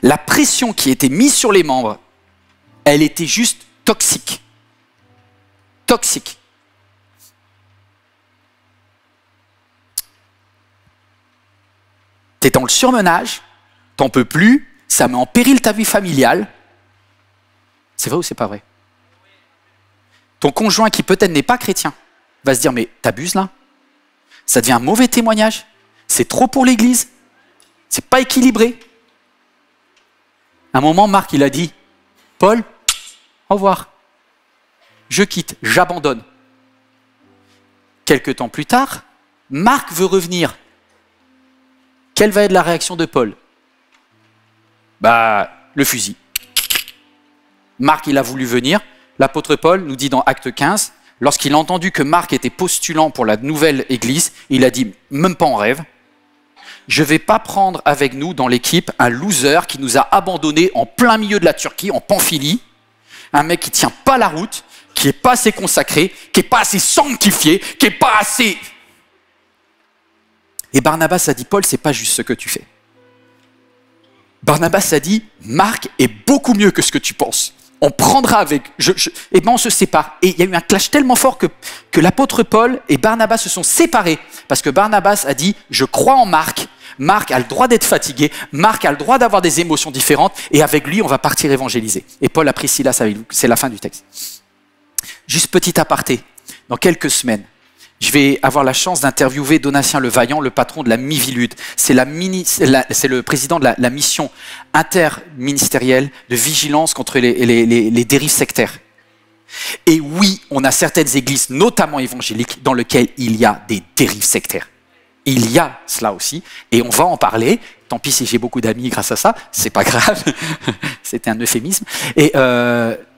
la pression qui était mise sur les membres, elle était juste toxique. Toxique. Tu es dans le surmenage, t'en peux plus, ça met en péril ta vie familiale. C'est vrai ou c'est pas vrai? Ton conjoint qui peut-être n'est pas chrétien va se dire mais t'abuses là? Ça devient un mauvais témoignage, c'est trop pour l'église, c'est pas équilibré. À un moment, Marc il a dit Paul, au revoir, je quitte, j'abandonne. Quelque temps plus tard, Marc veut revenir. Quelle va être la réaction de Paul? Bah, le fusil. Marc, il a voulu venir. L'apôtre Paul nous dit dans Acte 15, lorsqu'il a entendu que Marc était postulant pour la nouvelle église, il a dit, même pas en rêve, je ne vais pas prendre avec nous dans l'équipe un loser qui nous a abandonnés en plein milieu de la Turquie, en Pamphylie, un mec qui ne tient pas la route, qui n'est pas assez consacré, qui n'est pas assez sanctifié, qui n'est pas assez... Et Barnabas a dit, Paul, c'est pas juste ce que tu fais. Barnabas a dit, Marc est beaucoup mieux que ce que tu penses. On prendra avec... Et ben on se sépare. Et il y a eu un clash tellement fort que l'apôtre Paul et Barnabas se sont séparés. Parce que Barnabas a dit, je crois en Marc. Marc a le droit d'être fatigué. Marc a le droit d'avoir des émotions différentes. Et avec lui, on va partir évangéliser. Et Paul a pris Silas avec lui. C'est la fin du texte. Juste petit aparté. Dans quelques semaines, je vais avoir la chance d'interviewer Donatien Le Vaillant, le patron de la Mivilude. C'est le président de la mission interministérielle de vigilance contre les dérives sectaires. Et oui, on a certaines églises, notamment évangéliques, dans lesquelles il y a des dérives sectaires. Il y a cela aussi, et on va en parler. Tant pis si j'ai beaucoup d'amis grâce à ça, c'est pas grave. C'était un euphémisme.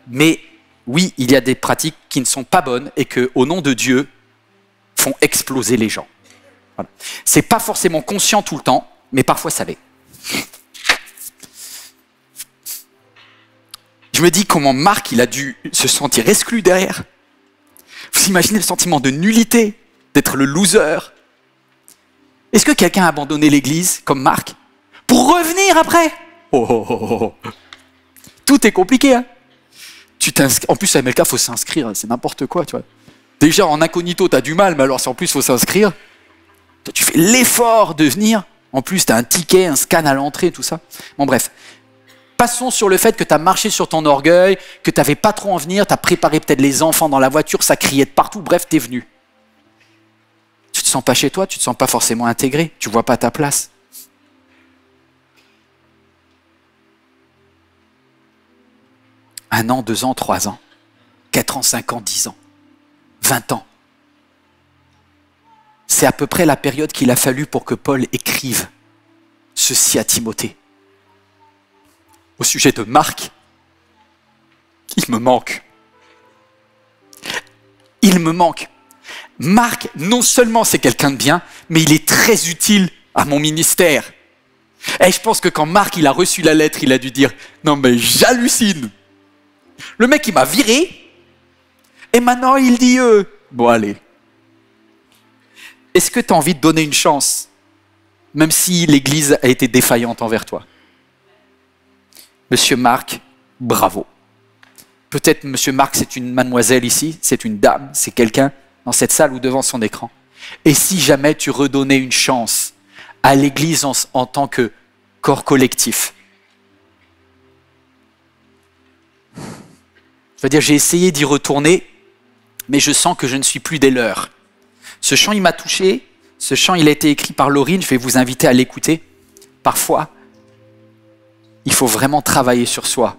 Mais oui, il y a des pratiques qui ne sont pas bonnes et que, au nom de Dieu, font exploser les gens. Voilà. C'est pas forcément conscient tout le temps, mais parfois ça l'est. Je me dis comment Marc, il a dû se sentir exclu derrière. Vous imaginez le sentiment de nullité, d'être le loser. Est-ce que quelqu'un a abandonné l'église, comme Marc, pour revenir après? Tout est compliqué, hein. En plus, à MLK, il faut s'inscrire, c'est n'importe quoi, tu vois. Déjà, en incognito, tu as du mal, mais alors si en plus, il faut s'inscrire, tu fais l'effort de venir. En plus, tu as un ticket, un scan à l'entrée, tout ça. Bon, bref. Passons sur le fait que tu as marché sur ton orgueil, que tu n'avais pas trop en venir, tu as préparé peut-être les enfants dans la voiture, ça criait de partout, bref, tu es venu. Tu te sens pas chez toi, tu te sens pas forcément intégré, tu vois pas ta place. Un an, 2 ans, 3 ans, 4 ans, 5 ans, 10 ans. 20 ans. C'est à peu près la période qu'il a fallu pour que Paul écrive ceci à Timothée. Au sujet de Marc, il me manque. Il me manque. Marc, non seulement c'est quelqu'un de bien, mais il est très utile à mon ministère. Et je pense que quand Marc il a reçu la lettre, il a dû dire « Non mais j'hallucine !» Le mec il m'a viré, et maintenant il dit bon allez. Est-ce que tu as envie de donner une chance, même si l'église a été défaillante envers toi? Monsieur Marc, bravo. Peut-être Monsieur Marc, c'est une mademoiselle ici, c'est une dame, c'est quelqu'un dans cette salle ou devant son écran. Et si jamais tu redonnais une chance à l'Église en tant que corps collectif? Je veux dire, j'ai essayé d'y retourner, mais je sens que je ne suis plus des leurs. Ce chant, il m'a touché. Ce chant, il a été écrit par Laurine. Je vais vous inviter à l'écouter. Parfois, il faut vraiment travailler sur soi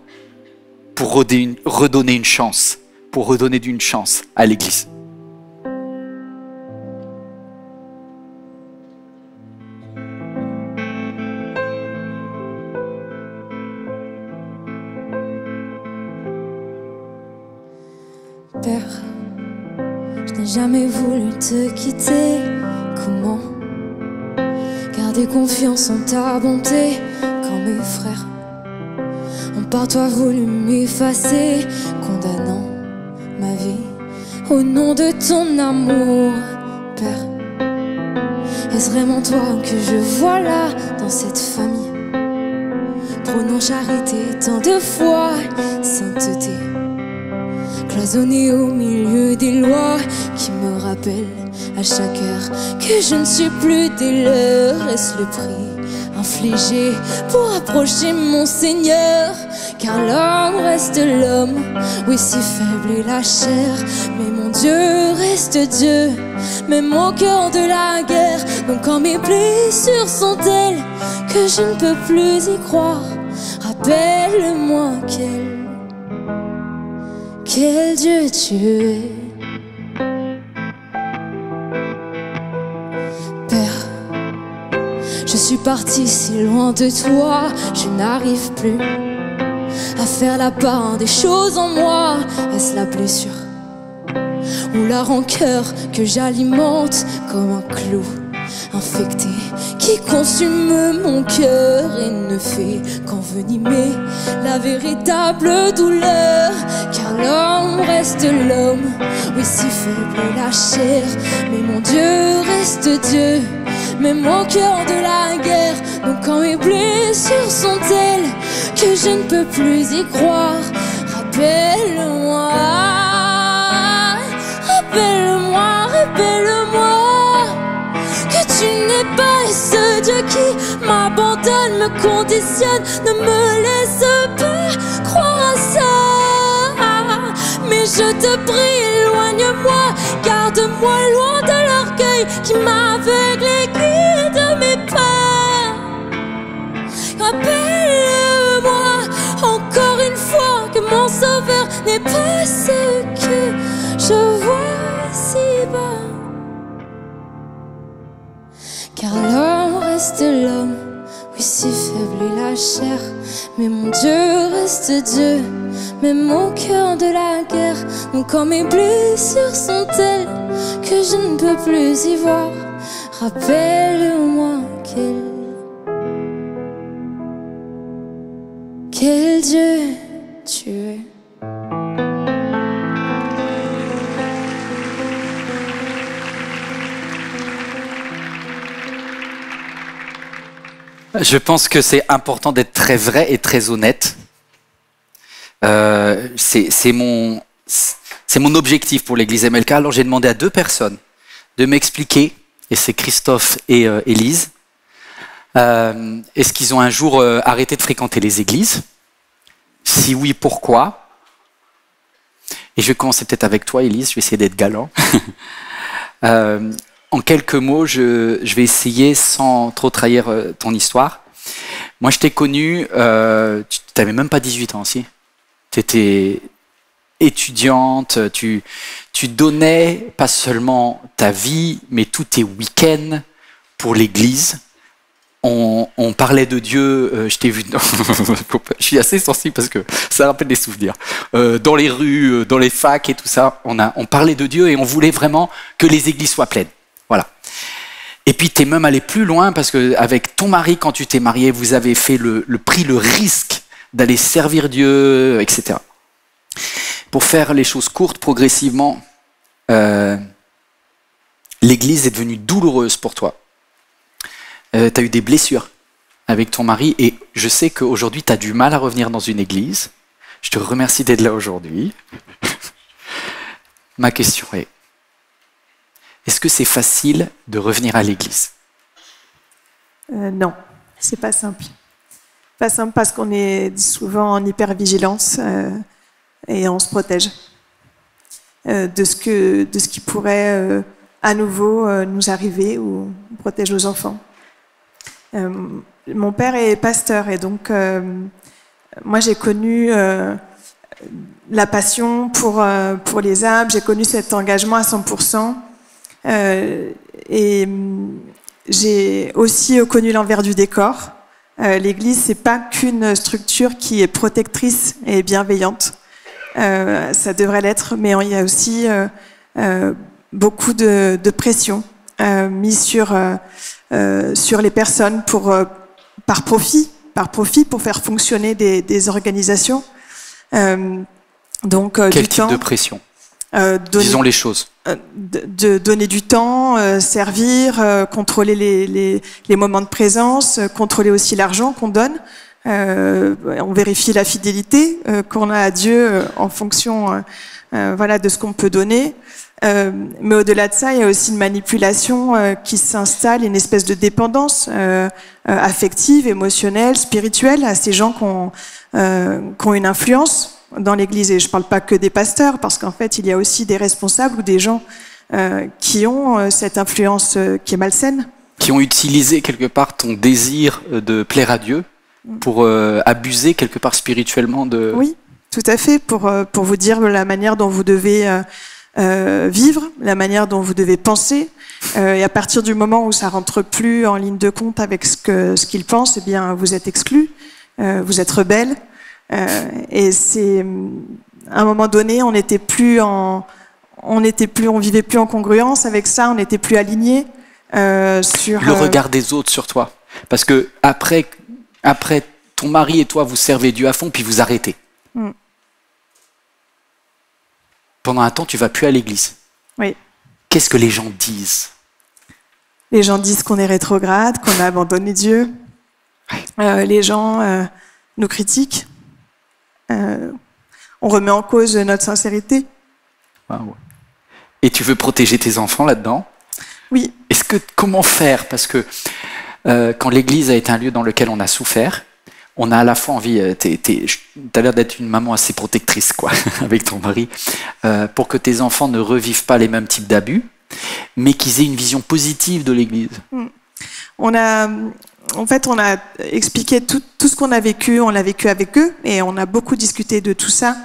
pour redonner une chance, pour redonner d'une chance à l'Église. Père, je n'ai jamais voulu te quitter. Comment garder confiance en ta bonté quand mes frères ont par toi voulu m'effacer, condamnant ma vie au nom de ton amour? Père, est-ce vraiment toi que je vois là dans cette famille, prônant charité tant de foi, sainteté, cloisonné au milieu des lois qui me rappellent à chaque heure que je ne suis plus des leurs? Est-ce le prix infligé pour approcher mon Seigneur? Car l'homme reste l'homme, oui si faible est la chair, mais mon Dieu reste Dieu, même au cœur de la guerre. Donc quand mes blessures sont telles que je ne peux plus y croire, rappelle-moi quel Dieu tu es. Père, je suis parti si loin de toi, je n'arrive plus à faire la part des choses en moi. Est-ce la blessure ou la rancœur que j'alimente comme un clou infecté qui consume mon cœur et ne fait qu'envenimer la véritable douleur? Car l'homme reste l'homme, oui si faible est la chair, mais mon Dieu reste Dieu, même au cœur de la guerre. Donc quand mes blessures sont telles que je ne peux plus y croire, rappelle-moi, rappelle-moi, rappelle-moi que tu n'es pas ce Dieu qui m'abandonne, me conditionne, ne me laisse pas croire à ça. Mais je te prie, éloigne-moi, garde-moi loin de l'orgueil qui m'aveugle et guide mes pas. Rappelle-moi encore une fois que mon sauveur n'est pas ce que je vois ici-bas. Car l'homme reste l'homme, oui si faible est la chair, mais mon Dieu reste Dieu, même au cœur de la guerre. Donc quand mes blessures sont telles que je ne peux plus y voir, rappelle-moi quel Dieu tu es. Je pense que c'est important d'être très vrai et très honnête. C'est mon objectif pour l'église MLK. Alors j'ai demandé à 2 personnes de m'expliquer, et c'est Christophe et Élise, est-ce qu'ils ont un jour arrêté de fréquenter les églises? Si oui, pourquoi? Et je vais commencer peut-être avec toi, Élise, je vais essayer d'être galant. En quelques mots, je vais essayer sans trop trahir ton histoire. Moi, je t'ai connu, tu n'avais même pas 18 ans aussi. Tu étais étudiante, tu donnais pas seulement ta vie, mais tous tes week-ends pour l'église. On parlait de Dieu, je t'ai vu, je suis assez sensible parce que ça rappelle des souvenirs. Dans les rues, dans les facs et tout ça, on parlait de Dieu et on voulait vraiment que les églises soient pleines. Voilà. Et puis tu es même allé plus loin parce qu'avec ton mari, quand tu t'es marié, vous avez fait pris le risque d'aller servir Dieu, etc. Pour faire les choses courtes, progressivement, l'église est devenue douloureuse pour toi. Tu as eu des blessures avec ton mari et je sais qu'aujourd'hui tu as du mal à revenir dans une église. Je te remercie d'être là aujourd'hui. Ma question est, est-ce que c'est facile de revenir à l'église? Non, c'est pas simple. Pas simple parce qu'on est souvent en hypervigilance et on se protège de ce qui pourrait à nouveau nous arriver, ou on protège nos enfants. Mon père est pasteur et donc moi j'ai connu la passion pour les âmes, j'ai connu cet engagement à 100%. Et j'ai aussi connu l'envers du décor. L'Église, c'est pas qu'une structure qui est protectrice et bienveillante. Ça devrait l'être, mais il y a aussi beaucoup de pression mise sur les personnes par profit, pour faire fonctionner des organisations. Donc, quel type de pression? Disons les choses. De donner du temps, servir, contrôler les moments de présence, contrôler aussi l'argent qu'on donne. On vérifie la fidélité qu'on a à Dieu en fonction de ce qu'on peut donner. Mais au-delà de ça, il y a aussi une manipulation qui s'installe, une espèce de dépendance affective, émotionnelle, spirituelle à ces gens qui ont une influence dans l'Église. Et je ne parle pas que des pasteurs, parce qu'en fait, il y a aussi des responsables ou des gens qui ont cette influence qui est malsaine. Qui ont utilisé quelque part ton désir de plaire à Dieu pour abuser quelque part spirituellement de... Oui, tout à fait, pour vous dire la manière dont vous devez vivre, la manière dont vous devez penser. Et à partir du moment où ça rentre plus en ligne de compte avec ce qu'ils pensent, eh bien, vous êtes exclus, vous êtes rebelle. Et c'est à un moment donné, on vivait plus en congruence avec ça, on n'était plus alignés sur le regard des autres sur toi. Parce que après ton mari et toi vous servez Dieu à fond, puis vous arrêtez. Pendant un temps, tu vas plus à l'église. Oui. Qu'est-ce que les gens disent? Les gens disent qu'on est rétrograde, qu'on a abandonné Dieu. Ouais. Les gens nous critiquent. On remet en cause notre sincérité. Wow. Et tu veux protéger tes enfants là-dedans? Oui. Comment faire? Parce que quand l'Église a été un lieu dans lequel on a souffert, on a à la fois envie, t'as l'air d'être une maman assez protectrice, quoi, avec ton mari, pour que tes enfants ne revivent pas les mêmes types d'abus, mais qu'ils aient une vision positive de l'Église. On a expliqué tout ce qu'on a vécu, on l'a vécu avec eux, et on a beaucoup discuté de tout ça.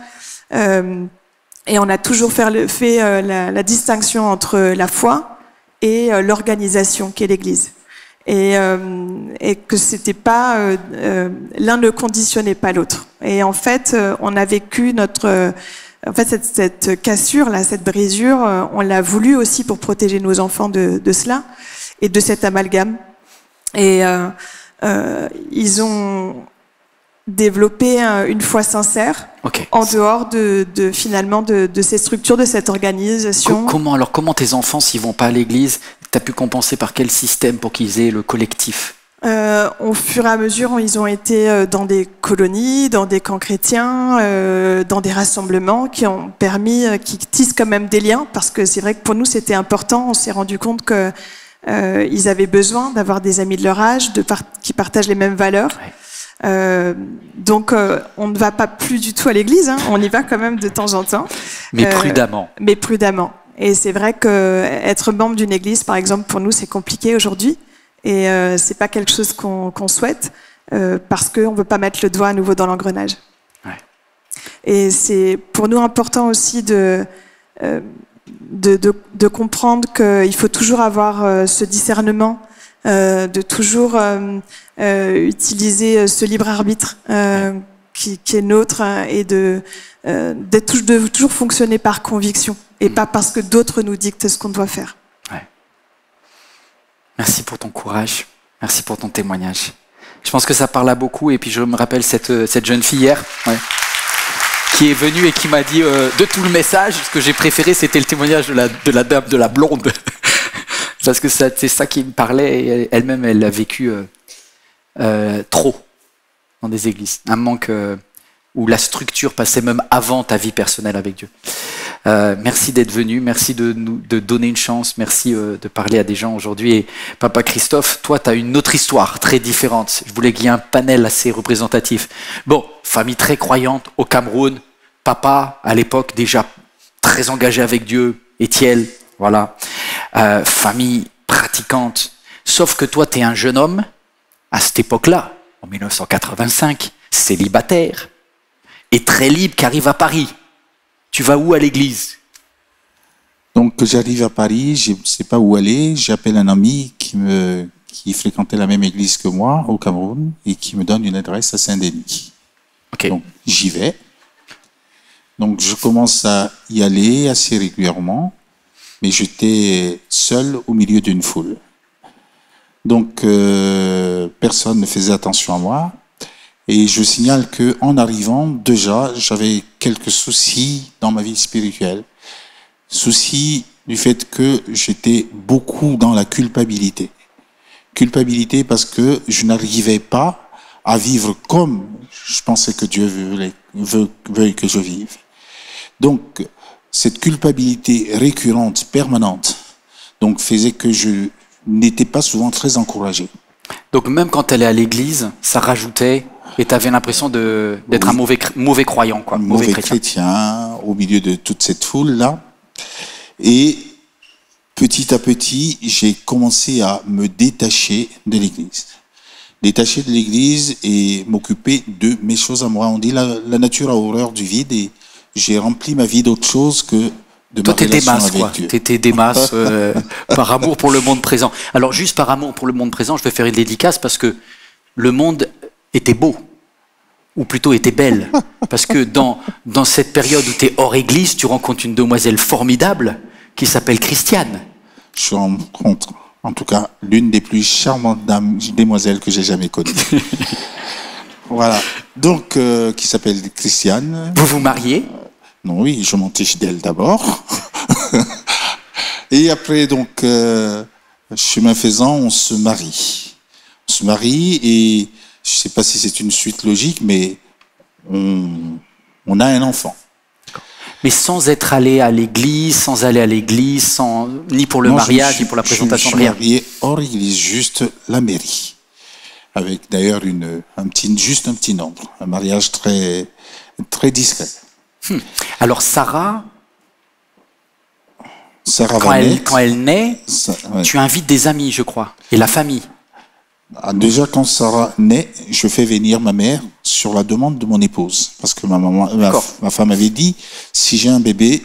Et on a toujours fait la distinction entre la foi et l'organisation qu'est l'Église. Et que c'était pas l'un ne conditionnait pas l'autre. Et en fait, on a vécu cette cassure là, cette brisure, on l'a voulu aussi pour protéger nos enfants de cela et de cet amalgame. Et ils ont développé une foi sincère, en dehors finalement de ces structures, de cette organisation. Comment tes enfants, s'ils vont pas à l'église, t'as pu compenser par quel système pour qu'ils aient le collectif? Au fur et à mesure, ils ont été dans des colonies, dans des camps chrétiens, dans des rassemblements qui ont permis, qui tissent quand même des liens, parce que c'est vrai que pour nous c'était important. On s'est rendu compte que ils avaient besoin d'avoir des amis de leur âge, qui partagent les mêmes valeurs. Ouais. Donc on ne va pas plus du tout à l'église, hein. On y va quand même de temps en temps. Mais prudemment. Mais prudemment. Et c'est vrai que être membre d'une église, par exemple, pour nous, c'est compliqué aujourd'hui. Et c'est pas quelque chose qu'on souhaite, parce qu'on veut pas mettre le doigt à nouveau dans l'engrenage. Ouais. Et c'est pour nous important aussi de comprendre qu'il faut toujours avoir ce discernement, de toujours utiliser ce libre arbitre qui est nôtre, et de toujours fonctionner par conviction et pas parce que d'autres nous dictent ce qu'on doit faire. Ouais. Merci pour ton courage, merci pour ton témoignage. Je pense que ça parle à beaucoup, et puis je me rappelle cette jeune fille hier, qui est venue et qui m'a dit de tout le message, ce que j'ai préféré, c'était le témoignage de la dame, de la blonde, parce que c'est ça qui me parlait, et elle-même, elle a vécu trop dans des églises, un manque où la structure passait même avant ta vie personnelle avec Dieu. Merci d'être venu, merci de donner une chance, merci de parler à des gens aujourd'hui. Et Papa Christophe, toi, tu as une autre histoire très différente. Je voulais qu'il y ait un panel assez représentatif. Bon, famille très croyante au Cameroun, papa, à l'époque, déjà très engagé avec Dieu, Étienne, voilà. Famille pratiquante. Sauf que toi, tu es un jeune homme, à cette époque-là, en 1985, célibataire, et très libre, qui arrive à Paris. Tu vas où à l'église? Donc j'arrive à Paris, je ne sais pas où aller, j'appelle un ami qui fréquentait la même église que moi au Cameroun et qui me donne une adresse à Saint-Denis. Okay. Donc j'y vais. Donc je commence à y aller assez régulièrement, mais j'étais seul au milieu d'une foule. Donc personne ne faisait attention à moi. Et je signale qu'en arrivant, déjà, j'avais quelques soucis dans ma vie spirituelle. Soucis du fait que j'étais beaucoup dans la culpabilité. Culpabilité parce que je n'arrivais pas à vivre comme je pensais que Dieu veuille que je vive. Donc, cette culpabilité récurrente, permanente, donc faisait que je n'étais pas souvent très encouragé. Donc même quand elle est à l'église, ça rajoutait, et tu avais l'impression d'être un mauvais croyant, quoi, mauvais chrétien au milieu de toute cette foule-là. Et petit à petit, j'ai commencé à me détacher de l'église. Détacher de l'église et m'occuper de mes choses à moi. On dit la nature a horreur du vide et j'ai rempli ma vie d'autre chose que de ma relation avec Dieu. Toi, t'étais Démas par amour pour le monde présent. Alors, juste par amour pour le monde présent, je vais faire une dédicace parce que le monde était beau, ou plutôt était belle. Parce que dans cette période où tu es hors église, tu rencontres une demoiselle formidable qui s'appelle Christiane. Je rencontre, en tout cas, l'une des plus charmantes demoiselles que j'ai jamais connues. Voilà. Donc, qui s'appelle Christiane. Vous vous mariez? Non, oui, je m'entiche d'elle d'abord. Et après, donc, chemin faisant, on se marie. On se marie et je ne sais pas si c'est une suite logique, mais on a un enfant. Mais sans être allé à l'église, ni pour le mariage, ni pour la présentation de rien. Je suis marié hors église, juste la mairie. Avec d'ailleurs juste un petit nombre. Un mariage très, très discret. Alors Sarah quand elle naît, ouais. Tu invites des amis, je crois, et la famille. Déjà, quand Sarah naît, je fais venir ma mère sur la demande de mon épouse. Parce que ma femme avait dit, si j'ai un bébé,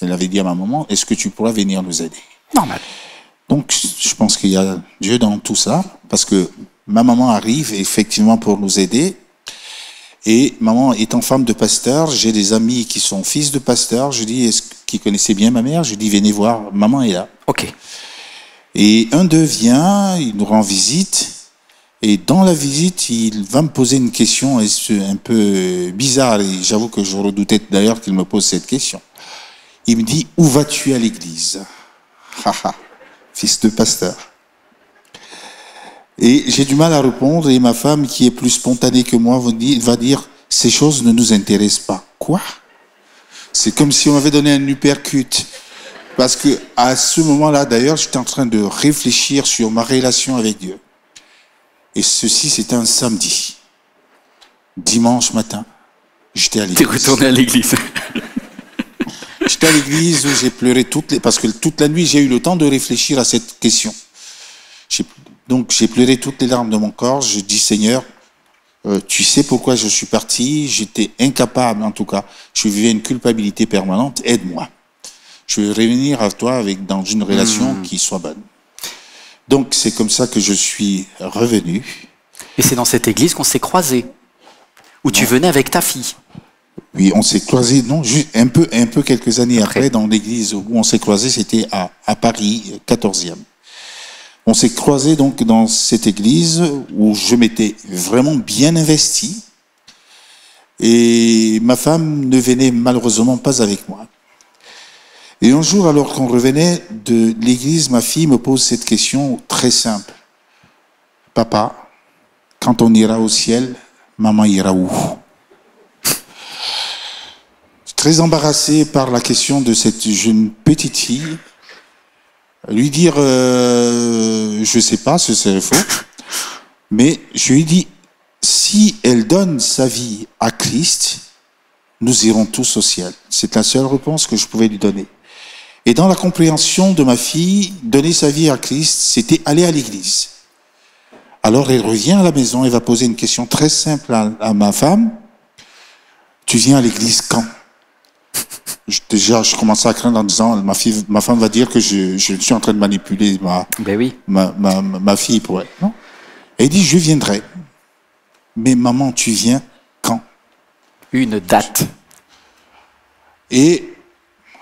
elle avait dit à ma maman, est-ce que tu pourras venir nous aider? Normal. Donc, je pense qu'il y a Dieu dans tout ça, parce que ma maman arrive effectivement pour nous aider. Et maman étant femme de pasteur, j'ai des amis qui sont fils de pasteur. Je dis, qui connaissaient bien ma mère? Je dis, venez voir, maman est là. Ok. Et un d'eux vient, il nous rend visite. Et dans la visite, il va me poser une question un peu bizarre. Et j'avoue que je redoutais d'ailleurs qu'il me pose cette question. Il me dit, où vas-tu à l'église? Haha, fils de pasteur. Et j'ai du mal à répondre et ma femme, qui est plus spontanée que moi, va dire, ces choses ne nous intéressent pas. Quoi? C'est comme si on m'avait donné un uppercut. Parce que à ce moment-là, d'ailleurs, j'étais en train de réfléchir sur ma relation avec Dieu. Et ceci, c'était un samedi. Dimanche matin, j'étais à l'église. T'es retourné à l'église. J'étais à l'église où j'ai pleuré parce que toute la nuit, j'ai eu le temps de réfléchir à cette question. Donc, j'ai pleuré toutes les larmes de mon corps. Je dis, Seigneur, tu sais pourquoi je suis parti. J'étais incapable, en tout cas. Je vivais une culpabilité permanente. Aide-moi. Je veux revenir à toi dans une relation qui soit bonne. Donc, c'est comme ça que je suis revenu. Et c'est dans cette église qu'on s'est croisés, où tu venais avec ta fille. Oui, on s'est croisés, non, juste un peu quelques années après, dans l'église où on s'est croisés, c'était à Paris, 14e. On s'est croisés donc dans cette église où je m'étais vraiment bien investi. Et ma femme ne venait malheureusement pas avec moi. Et un jour, alors qu'on revenait de l'église, ma fille me pose cette question très simple. Papa, quand on ira au ciel, maman ira où? très embarrassé par la question de cette jeune petite fille. Lui dire, je sais pas, ce serait faux, mais je lui ai dit, si elle donne sa vie à Christ, nous irons tous au ciel. C'est la seule réponse que je pouvais lui donner. Et dans la compréhension de ma fille, donner sa vie à Christ, c'était aller à l'église. Alors elle revient à la maison et va poser une question très simple à ma femme. Tu viens à l'église quand? Déjà, je commençais à craindre en disant, ma femme va dire que je suis en train de manipuler ma fille pour elle. Non. Elle dit, je viendrai. Mais maman, tu viens quand? Une date. Et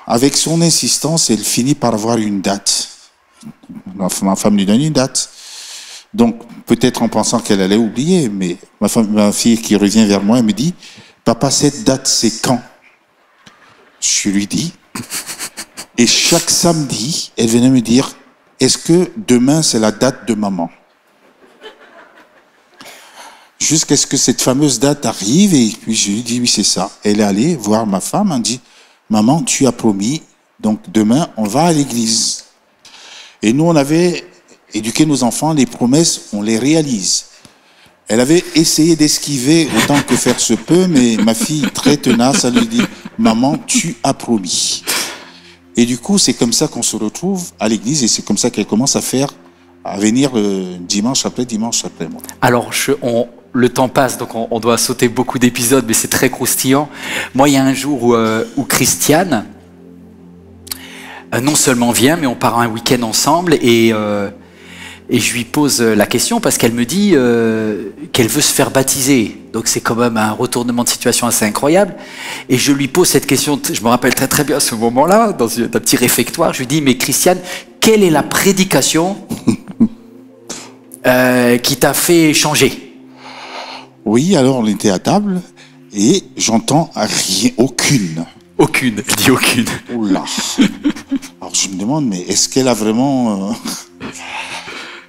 avec son insistance, elle finit par avoir une date. Ma femme lui donne une date. Donc, peut-être en pensant qu'elle allait oublier, mais ma fille qui revient vers moi, elle me dit, papa, cette date, c'est quand? Je lui dis. Et chaque samedi, elle venait me dire, est-ce que demain, c'est la date de maman? Jusqu'à ce que cette fameuse date arrive, et puis je lui dis, oui, c'est ça. Elle est allée voir ma femme, elle dit, maman, tu as promis, donc demain, on va à l'église. Et nous, on avait éduqué nos enfants, les promesses, on les réalise. Elle avait essayé d'esquiver autant que faire se peut, mais ma fille, très tenace, elle lui dit, maman, tu as promis. Et du coup, c'est comme ça qu'on se retrouve à l'église, et c'est comme ça qu'elle commence à venir dimanche après moi. Alors, le temps passe, donc on doit sauter beaucoup d'épisodes, mais c'est très croustillant. Moi, il y a un jour où Christiane, non seulement vient, mais on part un week-end ensemble, et je lui pose la question parce qu'elle me dit qu'elle veut se faire baptiser. Donc c'est quand même un retournement de situation assez incroyable. Et je lui pose cette question, je me rappelle très très bien ce moment-là, dans un petit réfectoire. Je lui dis, mais Christiane, quelle est la prédication qui t'a fait changer? Oui, alors on était à table et j'entends rien, aucune. Aucune, elle dit aucune. Oula. Alors je me demande, mais est-ce qu'elle a vraiment...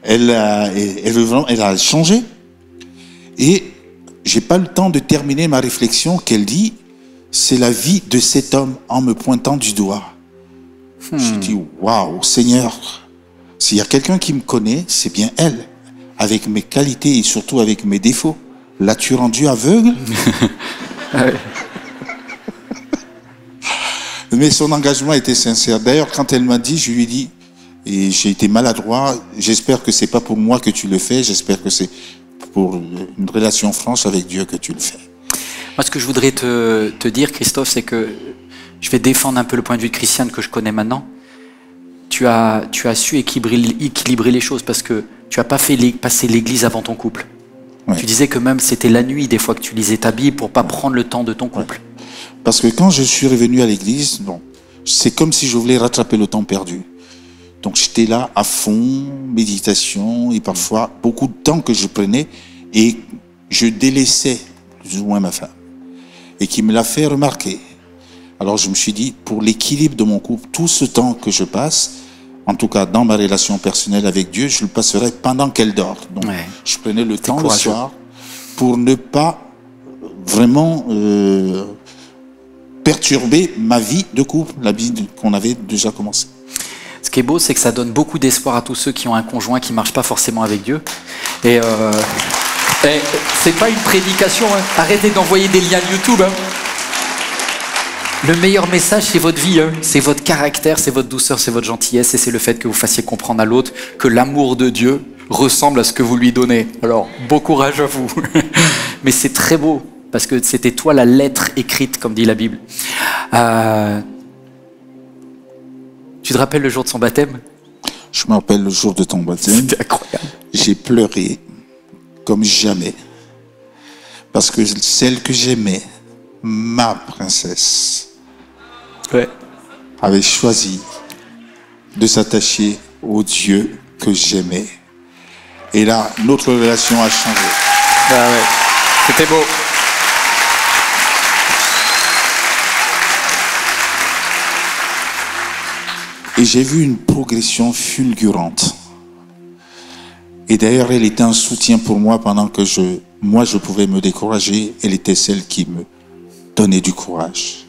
elle a changé? Et j'ai pas le temps de terminer ma réflexion qu'elle dit, c'est la vie de cet homme en me pointant du doigt. J'ai dit, waouh, Seigneur, s'il y a quelqu'un qui me connaît, c'est bien elle, avec mes qualités et surtout avec mes défauts. L'as-tu rendu aveugle? Mais son engagement était sincère. D'ailleurs, quand elle m'a dit, je lui ai dit, et j'ai été maladroit, j'espère que c'est pas pour moi que tu le fais, j'espère que c'est pour une relation franche avec Dieu que tu le fais. Moi, ce que je voudrais te dire, Christophe, c'est que je vais défendre un peu le point de vue de Christiane que je connais maintenant. Tu as su équilibrer les choses parce que tu n'as pas fait passer l'église avant ton couple. Ouais. Tu disais que même c'était la nuit des fois que tu lisais ta Bible pour pas prendre le temps de ton couple. Ouais. Parce que quand je suis revenu à l'église, bon, c'est comme si je voulais rattraper le temps perdu. Donc j'étais là à fond, méditation et parfois beaucoup de temps que je prenais et je délaissais plus ou moins ma femme et qui me l'a fait remarquer. Alors je me suis dit, pour l'équilibre de mon couple, tout ce temps que je passe, en tout cas dans ma relation personnelle avec Dieu, je le passerai pendant qu'elle dort. Donc je prenais le temps le soir pour ne pas vraiment perturber ma vie de couple, la vie qu'on avait déjà commencé. Ce qui est beau, c'est que ça donne beaucoup d'espoir à tous ceux qui ont un conjoint qui ne marche pas forcément avec Dieu. Et c'est pas une prédication, hein. Arrêtez d'envoyer des liens YouTube. Hein. Le meilleur message, c'est votre vie, hein. C'est votre caractère, c'est votre douceur, c'est votre gentillesse, et c'est le fait que vous fassiez comprendre à l'autre que l'amour de Dieu ressemble à ce que vous lui donnez. Alors, bon courage à vous. Mais c'est très beau, parce que c'était toi la lettre écrite, comme dit la Bible. Tu te rappelles le jour de son baptême? Je me rappelle le jour de ton baptême. C'était incroyable. J'ai pleuré comme jamais. Parce que celle que j'aimais, ma princesse, avait choisi de s'attacher au Dieu que j'aimais. Et là, notre relation a changé. Ah ouais. C'était beau. Et j'ai vu une progression fulgurante. Et d'ailleurs, elle était un soutien pour moi pendant que je pouvais me décourager. Elle était celle qui me donnait du courage.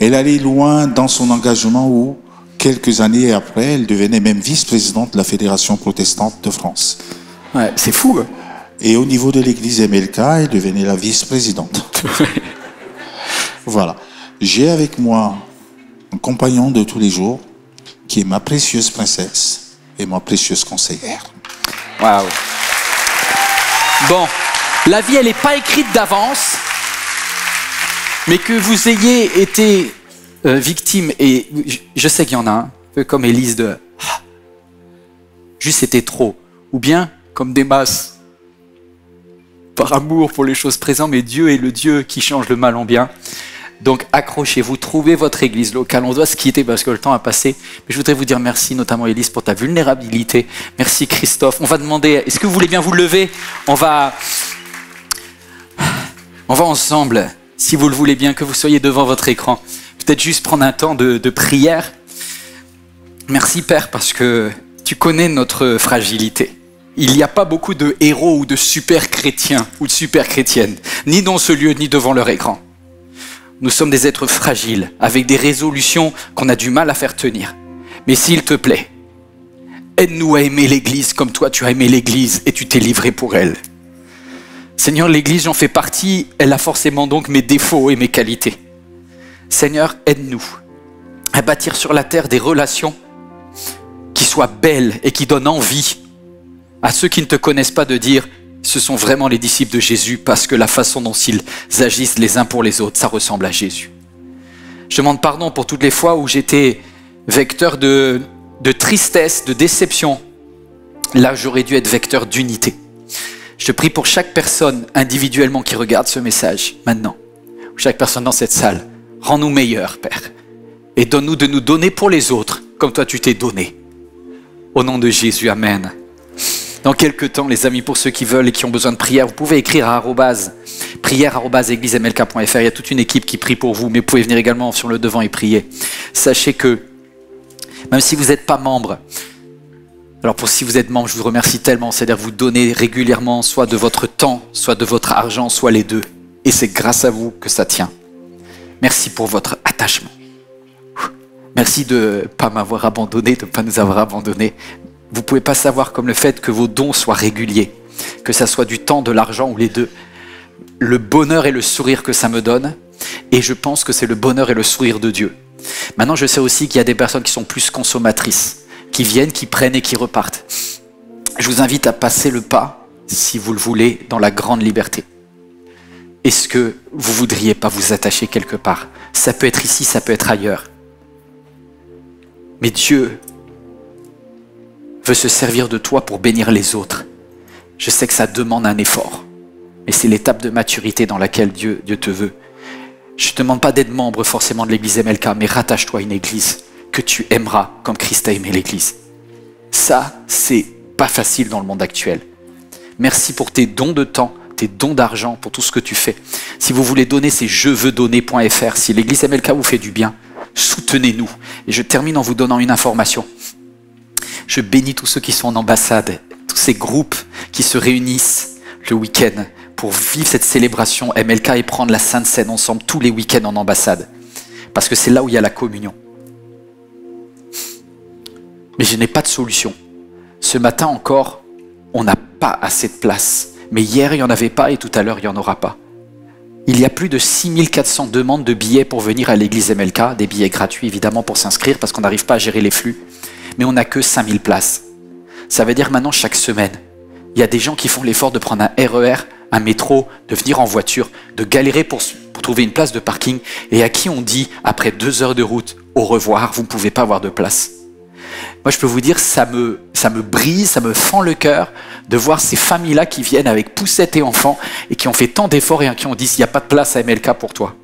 Elle allait loin dans son engagement où, quelques années après, elle devenait même vice-présidente de la Fédération protestante de France. Ouais, c'est fou. Hein. Et au niveau de l'église MLK, elle devenait la vice-présidente. Voilà. J'ai avec moi un compagnon de tous les jours qui est ma précieuse princesse et ma précieuse conseillère. Waouh. Bon, la vie, elle n'est pas écrite d'avance, mais que vous ayez été victime, et je sais qu'il y en a un peu comme Élise de juste c'était trop, ou bien comme Démas, par amour pour les choses présentes, mais Dieu est le Dieu qui change le mal en bien. Donc accrochez-vous, trouvez votre église locale. On doit se quitter parce que le temps a passé. Mais je voudrais vous dire merci, notamment Élise, pour ta vulnérabilité. Merci Christophe. On va demander, est-ce que vous voulez bien vous lever? On va ensemble, si vous le voulez bien, que vous soyez devant votre écran. Peut-être juste prendre un temps de prière. Merci Père, parce que tu connais notre fragilité. Il n'y a pas beaucoup de héros ou de super chrétiens ou de super chrétiennes, ni dans ce lieu, ni devant leur écran. Nous sommes des êtres fragiles, avec des résolutions qu'on a du mal à faire tenir. Mais s'il te plaît, aide-nous à aimer l'Église comme toi tu as aimé l'Église et tu t'es livré pour elle. Seigneur, l'Église, j'en fais partie, elle a forcément donc mes défauts et mes qualités. Seigneur, aide-nous à bâtir sur la terre des relations qui soient belles et qui donnent envie à ceux qui ne te connaissent pas de dire ce sont vraiment les disciples de Jésus parce que la façon dont ils agissent les uns pour les autres, ça ressemble à Jésus. Je demande pardon pour toutes les fois où j'étais vecteur de tristesse, de déception. Là, j'aurais dû être vecteur d'unité. Je te prie pour chaque personne individuellement qui regarde ce message maintenant, chaque personne dans cette salle. Rends-nous meilleurs, Père, et donne-nous de nous donner pour les autres comme toi tu t'es donné. Au nom de Jésus, Amen. Dans quelques temps, les amis, pour ceux qui veulent et qui ont besoin de prière, vous pouvez écrire à prière@églisemlk.fr. Il y a toute une équipe qui prie pour vous, mais vous pouvez venir également sur le devant et prier. Sachez que, même si vous n'êtes pas membre, alors si vous êtes membre, je vous remercie tellement, c'est-à-dire vous donnez régulièrement soit de votre temps, soit de votre argent, soit les deux. Et c'est grâce à vous que ça tient. Merci pour votre attachement. Merci de ne pas m'avoir abandonné, de ne pas nous avoir abandonnés. Vous ne pouvez pas savoir comme le fait que vos dons soient réguliers, que ça soit du temps, de l'argent ou les deux. Le bonheur et le sourire que ça me donne, et je pense que c'est le bonheur et le sourire de Dieu. Maintenant, je sais aussi qu'il y a des personnes qui sont plus consommatrices, qui viennent, qui prennent et qui repartent. Je vous invite à passer le pas, si vous le voulez, dans la grande liberté. Est-ce que vous ne voudriez pas vous attacher quelque part? Ça peut être ici, ça peut être ailleurs. Mais Dieu veut se servir de toi pour bénir les autres. Je sais que ça demande un effort, mais c'est l'étape de maturité dans laquelle Dieu te veut. Je ne te demande pas d'être membre forcément de l'église MLK, mais rattache-toi à une église que tu aimeras comme Christ a aimé l'église. Ça, c'est pas facile dans le monde actuel. Merci pour tes dons de temps, tes dons d'argent, pour tout ce que tu fais. Si vous voulez donner, c'est jeveusdonner.fr. Si l'église MLK vous fait du bien, soutenez-nous. Et je termine en vous donnant une information. Je bénis tous ceux qui sont en ambassade, tous ces groupes qui se réunissent le week-end pour vivre cette célébration MLK et prendre la Sainte Seine ensemble tous les week-ends en ambassade. Parce que c'est là où il y a la communion. Mais je n'ai pas de solution. Ce matin encore, on n'a pas assez de place. Mais hier, il n'y en avait pas et tout à l'heure, il n'y en aura pas. Il y a plus de 6400 demandes de billets pour venir à l'église MLK, des billets gratuits évidemment pour s'inscrire parce qu'on n'arrive pas à gérer les flux. Mais on n'a que 5000 places. Ça veut dire maintenant chaque semaine, il y a des gens qui font l'effort de prendre un RER, un métro, de venir en voiture, de galérer pour trouver une place de parking et à qui on dit, après 2 heures de route, au revoir, vous ne pouvez pas avoir de place. Moi, je peux vous dire, ça me brise, ça me fend le cœur de voir ces familles-là qui viennent avec poussettes et enfants et qui ont fait tant d'efforts et qui ont dit, il n'y a pas de place à MLK pour toi.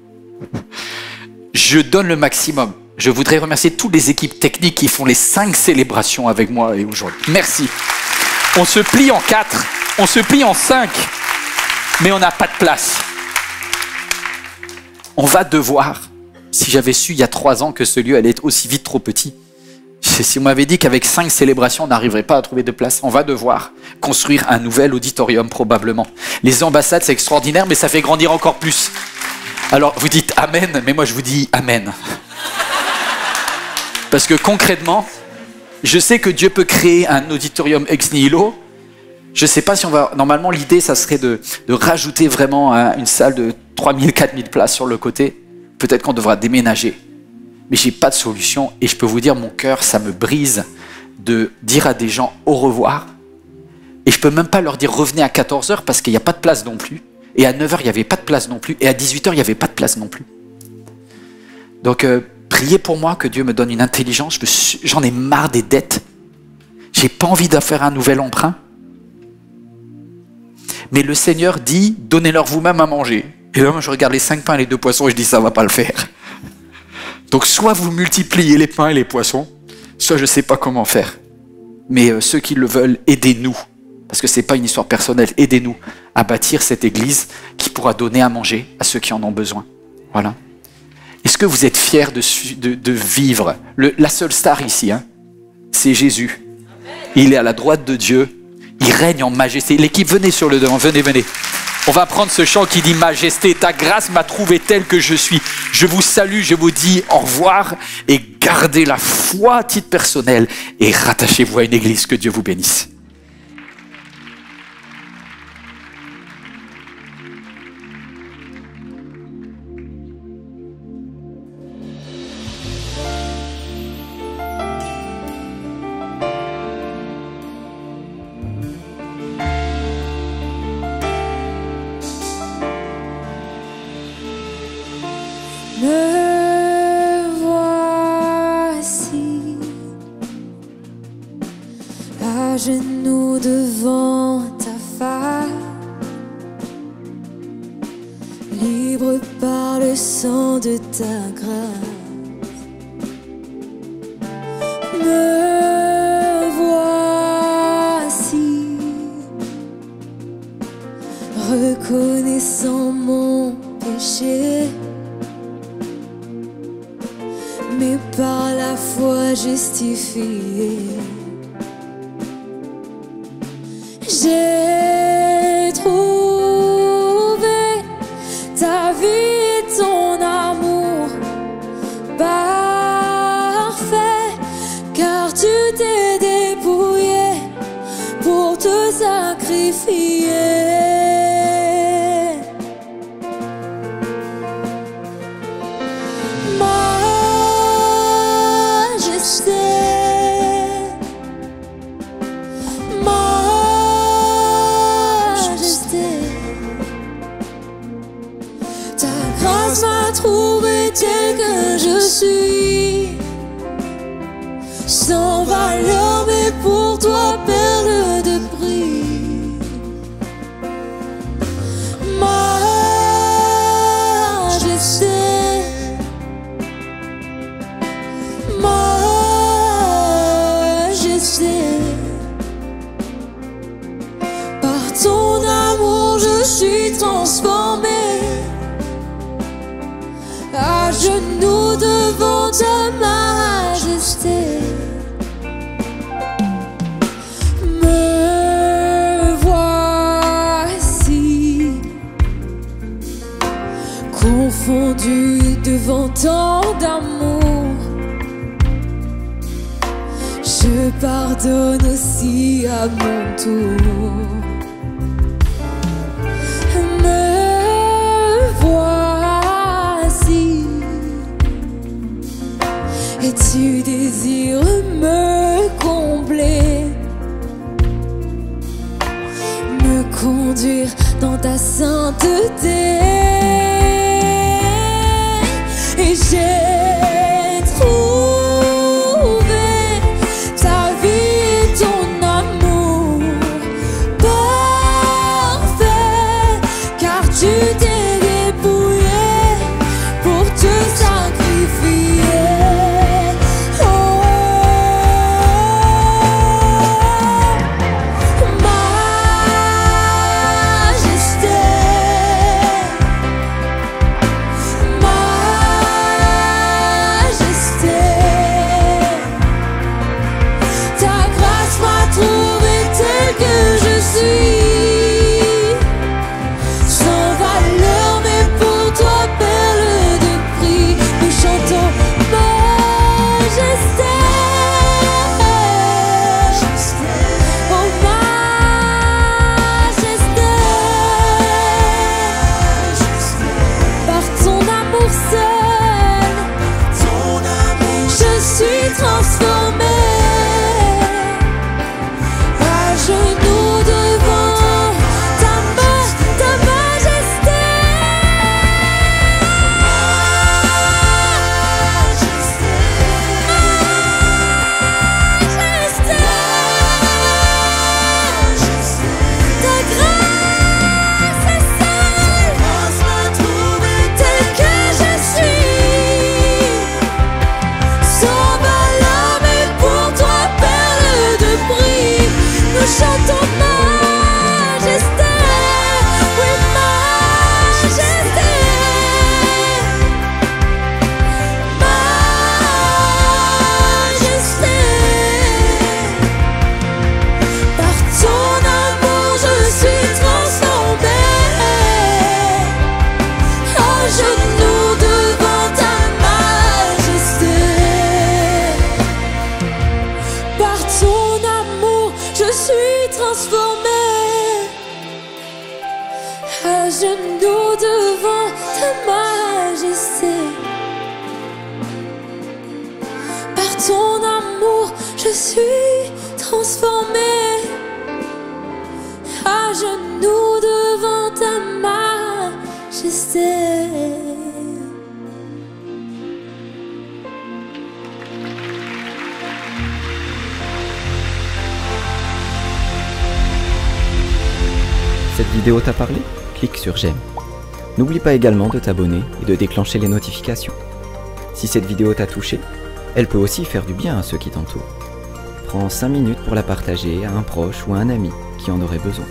Je donne le maximum. Je voudrais remercier toutes les équipes techniques qui font les 5 célébrations avec moi et aujourd'hui. Merci. On se plie en 4, on se plie en 5, mais on n'a pas de place. On va devoir, si j'avais su il y a 3 ans que ce lieu allait être aussi vite trop petit, si on m'avait dit qu'avec 5 célébrations, on n'arriverait pas à trouver de place, on va devoir construire un nouvel auditorium probablement. Les ambassades, c'est extraordinaire, mais ça fait grandir encore plus. Alors, vous dites, amen, mais moi je vous dis amen. Parce que concrètement, je sais que Dieu peut créer un auditorium ex nihilo. Je ne sais pas si on va... Normalement, l'idée, ça serait de rajouter vraiment une salle de 3000, 4000 places sur le côté. Peut-être qu'on devra déménager. Mais je n'ai pas de solution. Et je peux vous dire, mon cœur, ça me brise de dire à des gens au revoir. Et je ne peux même pas leur dire revenez à 14h parce qu'il n'y a pas de place non plus. Et à 9h, il n'y avait pas de place non plus. Et à 18h, il n'y avait pas de place non plus. Donc, priez pour moi que Dieu me donne une intelligence. J'en ai marre des dettes. J'ai pas envie de faire un nouvel emprunt. Mais le Seigneur dit, donnez-leur vous-même à manger. Et là, moi, je regarde les 5 pains et les 2 poissons et je dis, ça va pas le faire. Donc, soit vous multipliez les pains et les poissons, soit je sais pas comment faire. Mais ceux qui le veulent, aidez-nous. Parce que c'est pas une histoire personnelle. Aidez-nous à bâtir cette église qui pourra donner à manger à ceux qui en ont besoin. Voilà. Est-ce que vous êtes fiers de vivre la seule star ici, hein, c'est Jésus. Il est à la droite de Dieu. Il règne en majesté. L'équipe, venez sur le devant. Venez. On va prendre ce chant qui dit Majesté, ta grâce m'a trouvé tel que je suis. Je vous salue, je vous dis au revoir et gardez la foi à titre personnel et rattachez-vous à une église. Que Dieu vous bénisse. Me voici à genoux devant ta face, libre par le sang de ta grâce. Me voici reconnaissant mon péché, mais par la foi justifié. J'ai trouvé ta vie et ton amour parfait, car tu t'es dépouillé pour te sacrifier. Tel que je suis, sans valeur, mais pour toi, perle de prix. Majesté, majesté, par ton amour, je suis transformé. À genoux devant ta majesté, me voici confondu devant tant d'amour. Je pardonne aussi à mon tour. Et tu désires me combler, me conduire dans ta sainteté. Et j'ai trouvé ta vie et ton amour parfait, car tu t'es dépouillé pour te sacrifier. transformée à genoux devant ta majesté. Par ton amour, je suis transformée à genoux devant ta majesté. Cette vidéo t'a parlé? Clique sur j'aime. N'oublie pas également de t'abonner et de déclencher les notifications. Si cette vidéo t'a touché, elle peut aussi faire du bien à ceux qui t'entourent. Prends 5 minutes pour la partager à un proche ou à un ami qui en aurait besoin.